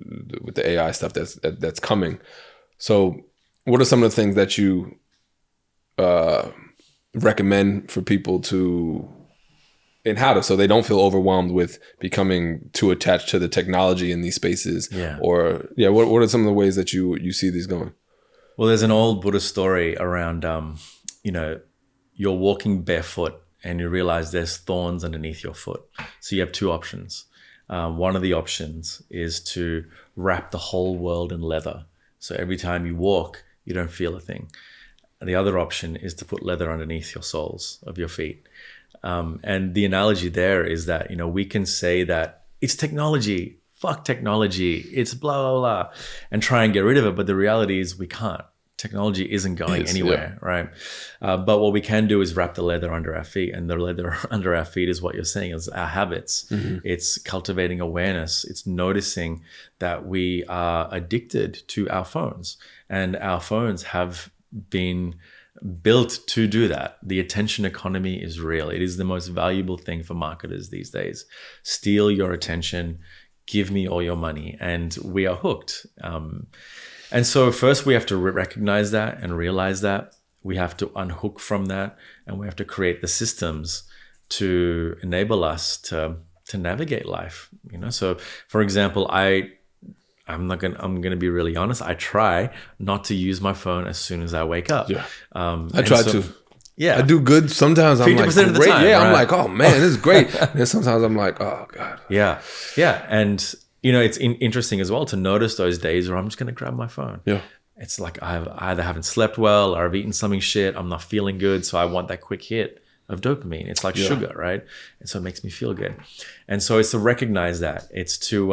AI stuff that's coming. So what are some of the things that you recommend for people to, and how to, so they don't feel overwhelmed with becoming too attached to the technology in these spaces? What are some of the ways that you see these going? Well, there's an old Buddhist story around, you're walking barefoot and you realize there's thorns underneath your foot. So you have 2 options. One of the options is to wrap the whole world in leather. So every time you walk, you don't feel a thing. And the other option is to put leather underneath your soles of your feet. And the analogy there is that, we can say that it's technology, fuck technology, it's blah, blah, blah, and try and get rid of it. But the reality is we can't. Technology isn't going anywhere, right? But what we can do is wrap the leather under our feet. And the leather under our feet is what you're saying, is our habits. It's cultivating awareness. It's noticing that we are addicted to our phones. And our phones have been built to do that. The attention economy is real. It is the most valuable thing for marketers these days. Steal your attention, give me all your money, and we are hooked. And so first we have to recognize that and realize that. We have to unhook from that, and we have to create the systems to enable us to navigate life. So for example, I'm going to be really honest. I try not to use my phone as soon as I wake up. Yeah. I try to. Yeah. I do good. Sometimes I'm like, of the time, yeah, right? I'm like, oh man, this is great. And sometimes I'm like, oh God. Yeah. Yeah. And, it's interesting as well to notice those days where I'm just going to grab my phone. Yeah. It's like I either haven't slept well or I've eaten something shit. I'm not feeling good. So I want that quick hit of dopamine. It's like sugar, right? And so it makes me feel good. And so it's to recognize that. It's to,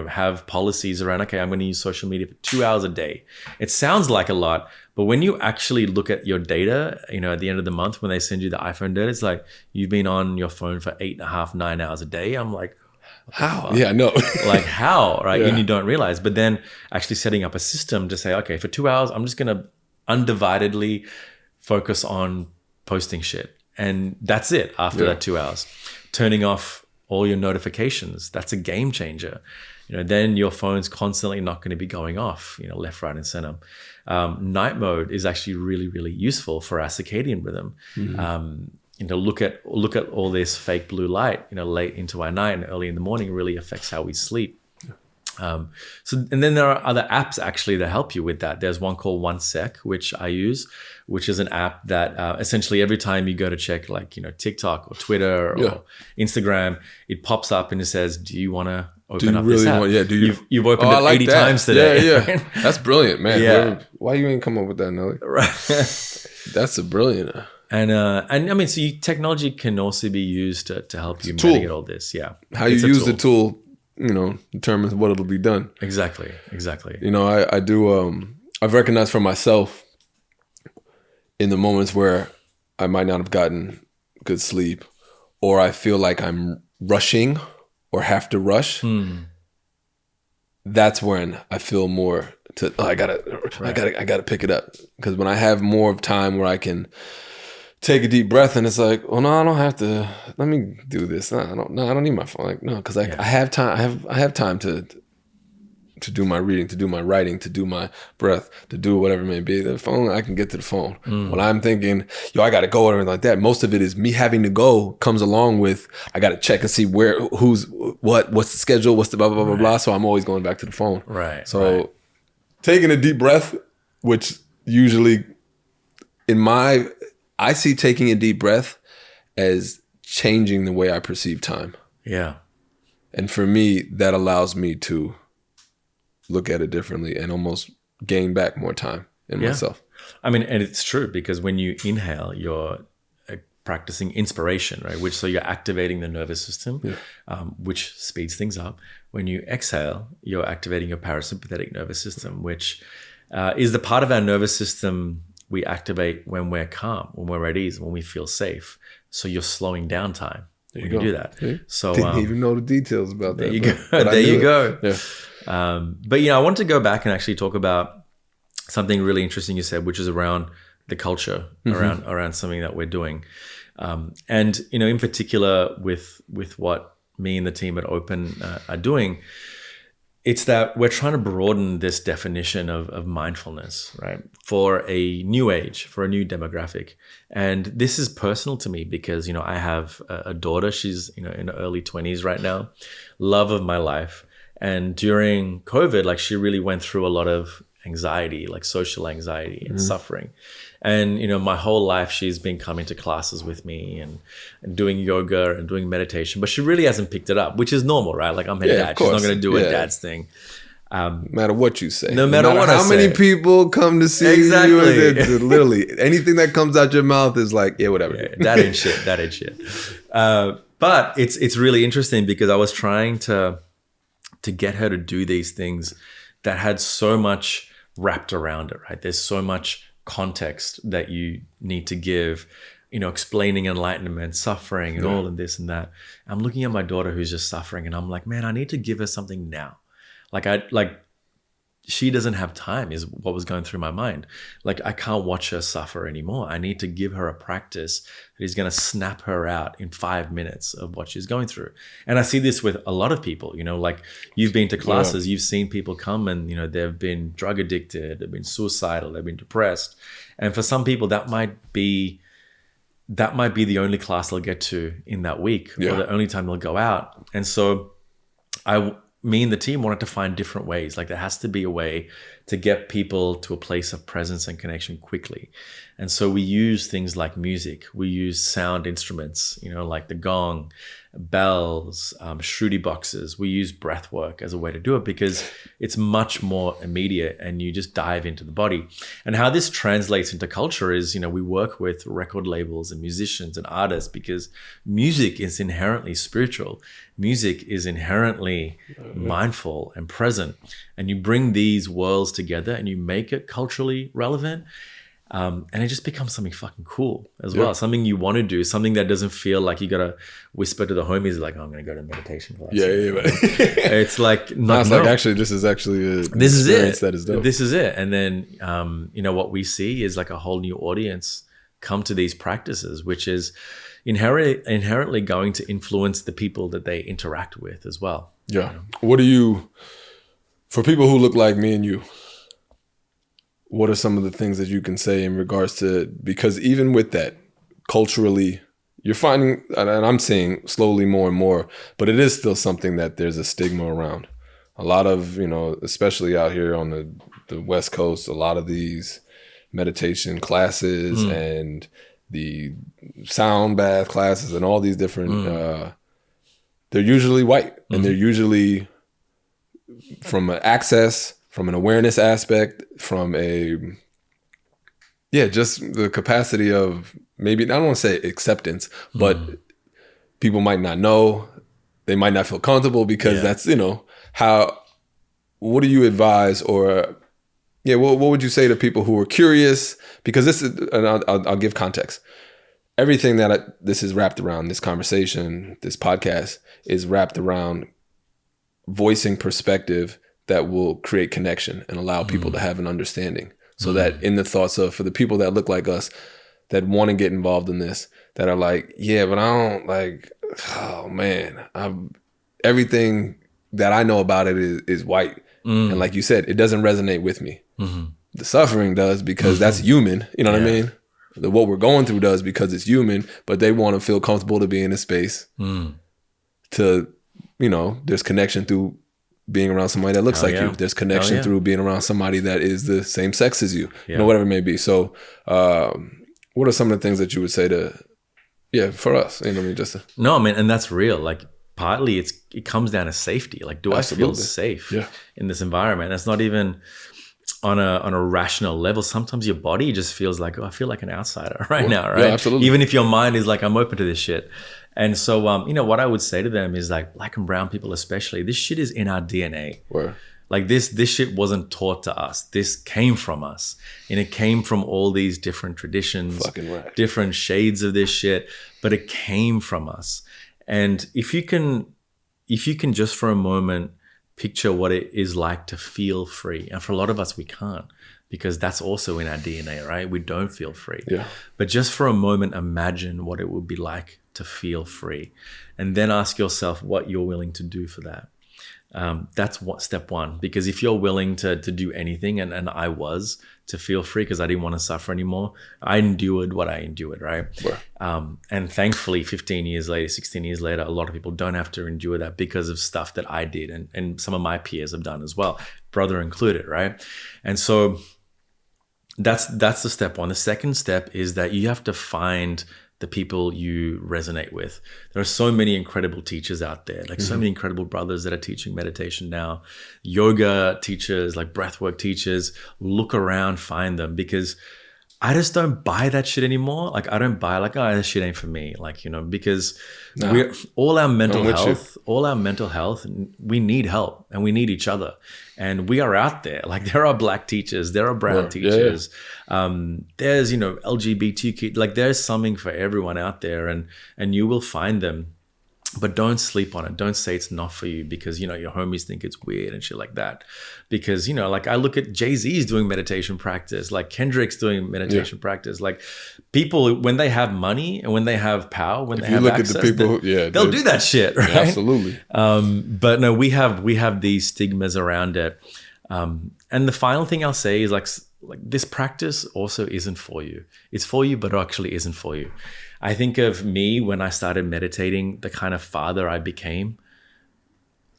have policies around, okay, I'm going to use social media for 2 hours a day. It sounds like a lot, but when you actually look at your data, at the end of the month, when they send you the iPhone data, it's like you've been on your phone for 8.5, 9 hours a day. I'm like, how? Yeah, no. Like how, right? And you don't realize. But then actually setting up a system to say, okay, for 2 hours, I'm just going to undividedly focus on posting shit. And that's it after that 2 hours. Turning off all your notifications, that's a game changer. Then your phone's constantly not going to be going off, left, right, and center. Night mode is actually really, really useful for our circadian rhythm. Look at all this fake blue light, late into our night and early in the morning really affects how we sleep. And then there are other apps actually that help you with that. There's one called 1Sec, which I use, which is an app that essentially every time you go to check TikTok or Twitter or Instagram, it pops up and it says, do you want to open up this app? You've opened it 80 times today. Yeah. That's brilliant, man. Yeah. Why you ain't come up with that, Nelly? Right. That's a brilliant. And I mean, so technology can also be used to help you mitigate all this. Yeah. How you use the tool, determines what it'll be done. Exactly. I do, I've recognized for myself in the moments where I might not have gotten good sleep, or I feel like I'm rushing or have to rush. That's when I feel more I gotta pick it up. Because when I have more of time where I can take a deep breath, and it's like, well, no, I don't have to. Let me do this. I don't need my phone. Like, no, because I have time. I have time to do my reading, to do my writing, to do my breath, to do whatever it may be. The phone, I can get to the phone. When I'm thinking, I got to go or anything like that, most of it is me having to go comes along with, I got to check and see what's the schedule, what's the blah, blah, blah, blah. So I'm always going back to the phone. Right. So taking a deep breath, which usually I see taking a deep breath as changing the way I perceive time. Yeah. And for me, that allows me to look at it differently and almost gain back more time in myself. I mean, and it's true because when you inhale, you're practicing inspiration, right? So you're activating the nervous system, which speeds things up. When you exhale, you're activating your parasympathetic nervous system, which is the part of our nervous system we activate when we're calm, when we're at ease, when we feel safe. So you're slowing down time when you do that. Yeah. So didn't even know the details about that. There you go. There you go. Yeah. But I want to go back and actually talk about something really interesting you said, which is around the culture, around something that we're doing, and in particular with what me and the team at Open are doing. It's that we're trying to broaden this definition of mindfulness, right, for a new age, for a new demographic. And this is personal to me because, I have a daughter. She's, in her early 20s right now, love of my life. And during COVID, she really went through a lot of anxiety, like social anxiety and suffering. And, my whole life she's been coming to classes with me and doing yoga and doing meditation, but she really hasn't picked it up, which is normal, right? Like, I'm her dad. She's not going to do her dad's thing. No matter what you say. No matter what how many people come to see you. Literally, anything that comes out your mouth is like, whatever. Yeah, that ain't shit. That ain't shit. But it's really interesting because I was trying to get her to do these things that had so much wrapped around it, right? There's so much context that you need to give, explaining enlightenment, suffering, and all of this and that. I'm looking at my daughter who's just suffering, and I'm like, man, I need to give her something now. She doesn't have time is what was going through my mind. Like, I can't watch her suffer anymore. I need to give her a practice that is going to snap her out in 5 minutes of what she's going through. And I see this with a lot of people, like you've been to classes, you've seen people come and, they've been drug addicted, they've been suicidal, they've been depressed. And for some people that might be the only class they'll get to in that week or the only time they'll go out. And so me and the team wanted to find different ways. Like, there has to be a way to get people to a place of presence and connection quickly. And so we use things like music. We use sound instruments, like the gong, bells, shruti boxes. We use breath work as a way to do it because it's much more immediate and you just dive into the body. And how this translates into culture is, we work with record labels and musicians and artists because music is inherently spiritual. Music is inherently mindful and present. And you bring these worlds together and you make it culturally relevant. And it just becomes something fucking cool as well. Something you want to do, something that doesn't feel like you got to whisper to the homies like, oh, I'm going to go to meditation class. It's like, actually, this is actually this is it. That is dope. This is it. And then, what we see is like a whole new audience come to these practices, which is inherently going to influence the people that they interact with as well. Yeah. What do you, for people who look like me and you, what are some of the things that you can say in regards to, because even with that, culturally, you're finding, and I'm seeing slowly more and more, but it is still something that there's a stigma around. A lot of, especially out here on the West Coast, a lot of these meditation classes and the sound bath classes and all these different, they're usually white and they're usually from an access, from an awareness aspect, from just the capacity of maybe, I don't want to say acceptance, but people might not know, they might not feel comfortable because that's, what do you advise or, what would you say to people who are curious? Because this is, and I'll give context. Everything that this is wrapped around, this conversation, this podcast is wrapped around voicing perspective that will create connection and allow people to have an understanding so that in the thoughts of, for the people that look like us, that want to get involved in this, that are like, but I don't like, oh man, everything that I know about it is white. And like you said, it doesn't resonate with me. The suffering does because that's human. You know what I mean? What we're going through does because it's human, but they want to feel comfortable to be in a space to, there's connection through being around somebody that looks like you. There's connection through being around somebody that is the same sex as you, whatever it may be. So what are some of the things that you would say to, for us? No, I mean, and that's real. Like, partly it comes down to safety. Like, do I feel safe in this environment? It's not even on a rational level. Sometimes your body just feels like, I feel like an outsider now, right? Yeah, absolutely. Even if your mind is like, I'm open to this shit. And so, what I would say to them is like, black and brown people especially, this shit is in our DNA. Where? Like this shit wasn't taught to us. This came from us. And it came from all these different traditions, different shades of this shit, but it came from us. And if you can just for a moment picture what it is like to feel free. And for a lot of us, we can't, because that's also in our DNA, right? We don't feel free. Yeah. But just for a moment, imagine what it would be like to feel free. And then ask yourself what you're willing to do for that. That's step one. Because if you're willing to do anything, and I was, to feel free because I didn't want to suffer anymore, I endured what I endured, right? Sure. And thankfully, 15 years later, 16 years later, a lot of people don't have to endure that because of stuff that I did and some of my peers have done as well. brother included, right? And so that's the step one. The second step is that you have to find the people you resonate with. There are so many incredible teachers out there, like so many incredible brothers that are teaching meditation now, yoga teachers, like breathwork teachers. Look around, find them, because I just don't buy that shit anymore. Like, I don't buy like, oh, this shit ain't for me. Like, because we're all our mental health, we need help and we need each other. And we are out there. Like, there are black teachers, there are brown teachers. There's, LGBTQ, like there's something for everyone out there, and you will find them. But don't sleep on it. Don't say it's not for you because, your homies think it's weird and shit like that. Because, like I look at Jay-Z's doing meditation practice, like Kendrick's doing meditation practice. Like, people, when they have money and when they have power, when they have access, at the people, they'll do that shit, right? Yeah, absolutely. But no, we have these stigmas around it. And the final thing I'll say is like this practice also isn't for you. It's for you, but it actually isn't for you. I think of me when I started meditating, the kind of father I became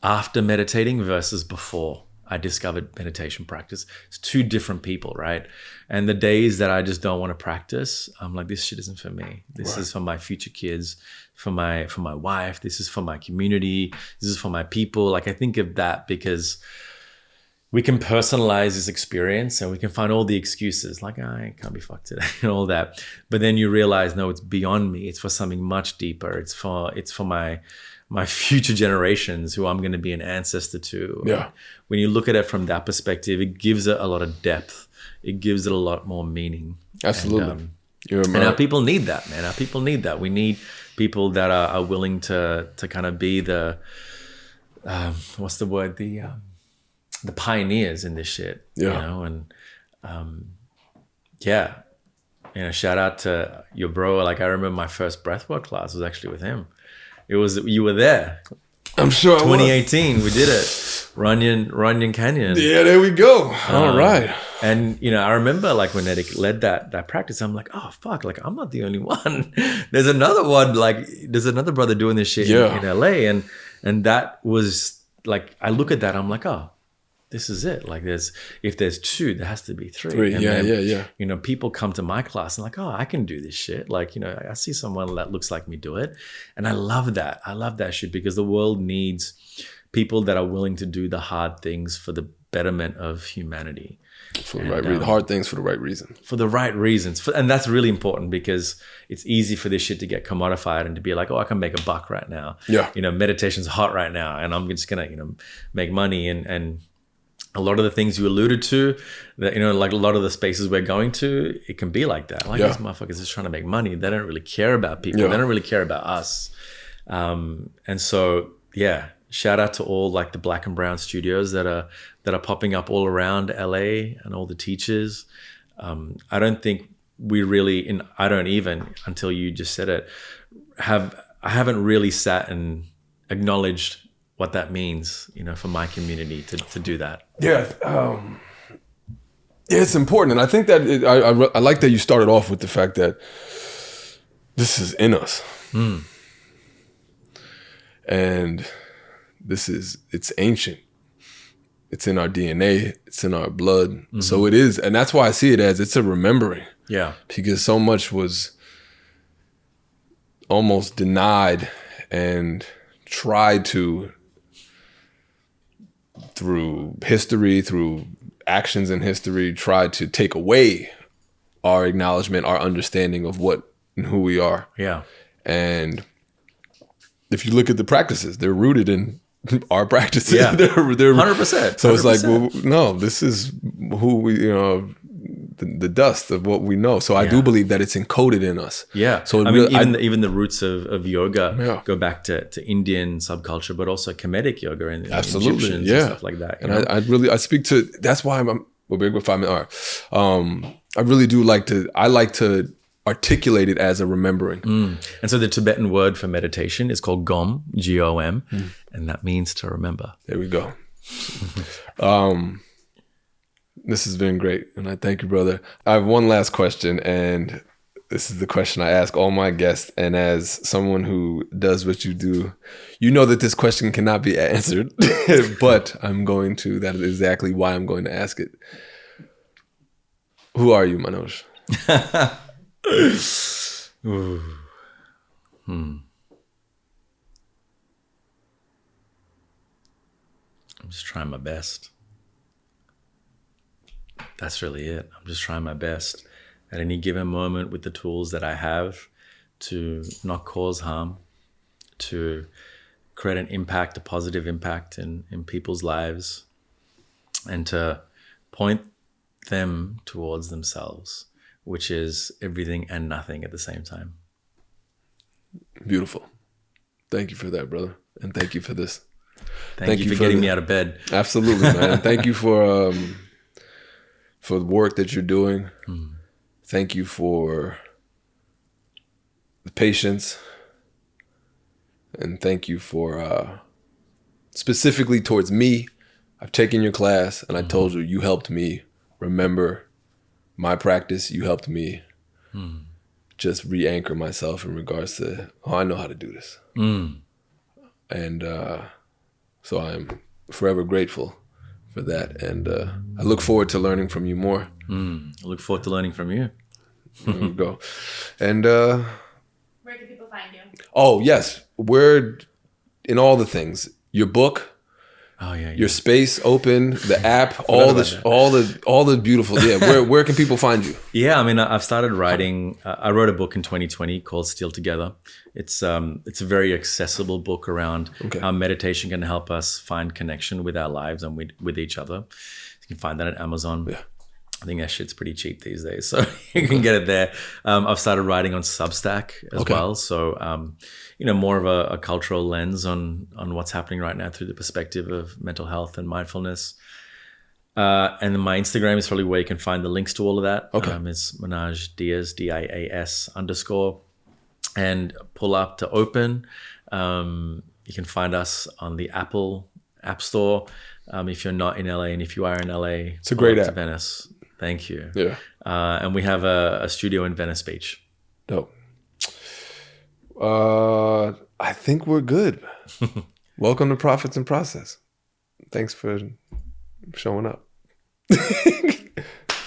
after meditating versus before I discovered meditation practice. It's two different people, right? And the days that I just don't want to practice, I'm like, this shit isn't for me. This is for my future kids, for my wife. This is for my community. This is for my people. Like, I think of that because we can personalize this experience and we can find all the excuses like, I can't be fucked today and all that. But then you realize, no, it's beyond me. It's for something much deeper. It's for my future generations who I'm going to be an ancestor to. Yeah. When you look at it from that perspective, it gives it a lot of depth. It gives it a lot more meaning. Absolutely. And our people need that, man. Our people need that. We need people that are willing to kind of be the, what's the word? The pioneers in this shit, and shout out to your bro. Like, I remember my first breathwork class was actually with him. You were there. I'm sure 2018, we did it. Runyon Canyon. Yeah, there we go. All right. And, I remember like when Eddie led that practice, I'm like, oh, fuck, like I'm not the only one. There's another one, like there's another brother doing this shit in LA. And that was like, I look at that, I'm like, oh, this is it. Like, if there's two, there has to be three. And then, people come to my class and like, oh, I can do this shit. Like, I see someone that looks like me do it. And I love that. I love that shit because the world needs people that are willing to do the hard things for the betterment of humanity. For the right reason. Hard things for the right reason. For the right reasons. And that's really important because it's easy for this shit to get commodified and to be like, oh, I can make a buck right now. Yeah. Meditation's hot right now and I'm just going to, make money and a lot of the things you alluded to, that like a lot of the spaces we're going to, it can be like that. Like, these motherfuckers just trying to make money. They don't really care about people. They don't really care about us. And so, shout out to all like the black and brown studios that are popping up all around LA and all the teachers. I don't think we really, I don't even, until you just said it, I haven't really sat and acknowledged what that means, for my community to do that. Yeah, it's important, and I think that I like that you started off with the fact that this is in us, and it's ancient. It's in our DNA. It's in our blood. Mm-hmm. So it is, and that's why I see it as it's a remembering. Yeah, because so much was almost denied and tried to. Through history, through actions in history, tried to take away our acknowledgement, our understanding of what and who we are. Yeah. And if you look at the practices, they're rooted in our practices. Yeah. they're 100%. So it's like, well, no, this is who we, the dust of what we know. So I do believe that it's encoded in us. Yeah. So even the roots of yoga go back to Indian subculture, but also Kemetic yoga and Egyptians and stuff like that. And I speak to, that's why we're big with 5 minutes. I really do like to articulate it as a remembering. And so the Tibetan word for meditation is called Gom, Gom, and that means to remember. There we go. This has been great, and I thank you, brother. I have one last question, and This is the question I ask all my guests. And as someone who does what you do, you know that this question cannot be answered, but I'm going to. That is exactly why I'm going to ask it. Who are you, Manoj? Ooh. I'm just trying my best. That's really it. I'm just trying my best at any given moment with the tools that I have to not cause harm, to create an impact, a positive impact in people's lives, and to point them towards themselves, which is everything and nothing at the same time. Beautiful. Thank you for that, brother. And thank you for this. Thank you for getting me out of bed. Absolutely, man. Thank you for the work that you're doing. Thank you for the patience. And thank you for specifically towards me. I've taken your class and I told you, you helped me remember my practice. You helped me just re-anchor myself in regards to, I know how to do this. And so I'm forever grateful for that. And I look forward to learning from you more. I look forward to learning from you. There you go. And where can people find you? oh, yes, we're in all the things. Your book, Oh yeah. your space open, the app, all the beautiful. Yeah, where can people find you? Yeah, I mean, I've started writing. I wrote a book in 2020 called Still Together. It's a very accessible book around how meditation can help us find connection with our lives and with each other. You can find that at Amazon. Yeah. I think that shit's pretty cheap these days, so you can get it there. I've started writing on Substack as well, so more of a cultural lens on what's happening right now through the perspective of mental health and mindfulness. And then my Instagram is probably where you can find the links to all of that. It's Manoj Dias, DIAS _, and pull up to open. You can find us on the Apple App Store. If you're not in LA, and if you are in LA, it's a great app. To Venice. Thank you. Yeah. And we have a studio in Venice Beach. Dope. I think we're good. Welcome to Profits and Process. Thanks for showing up.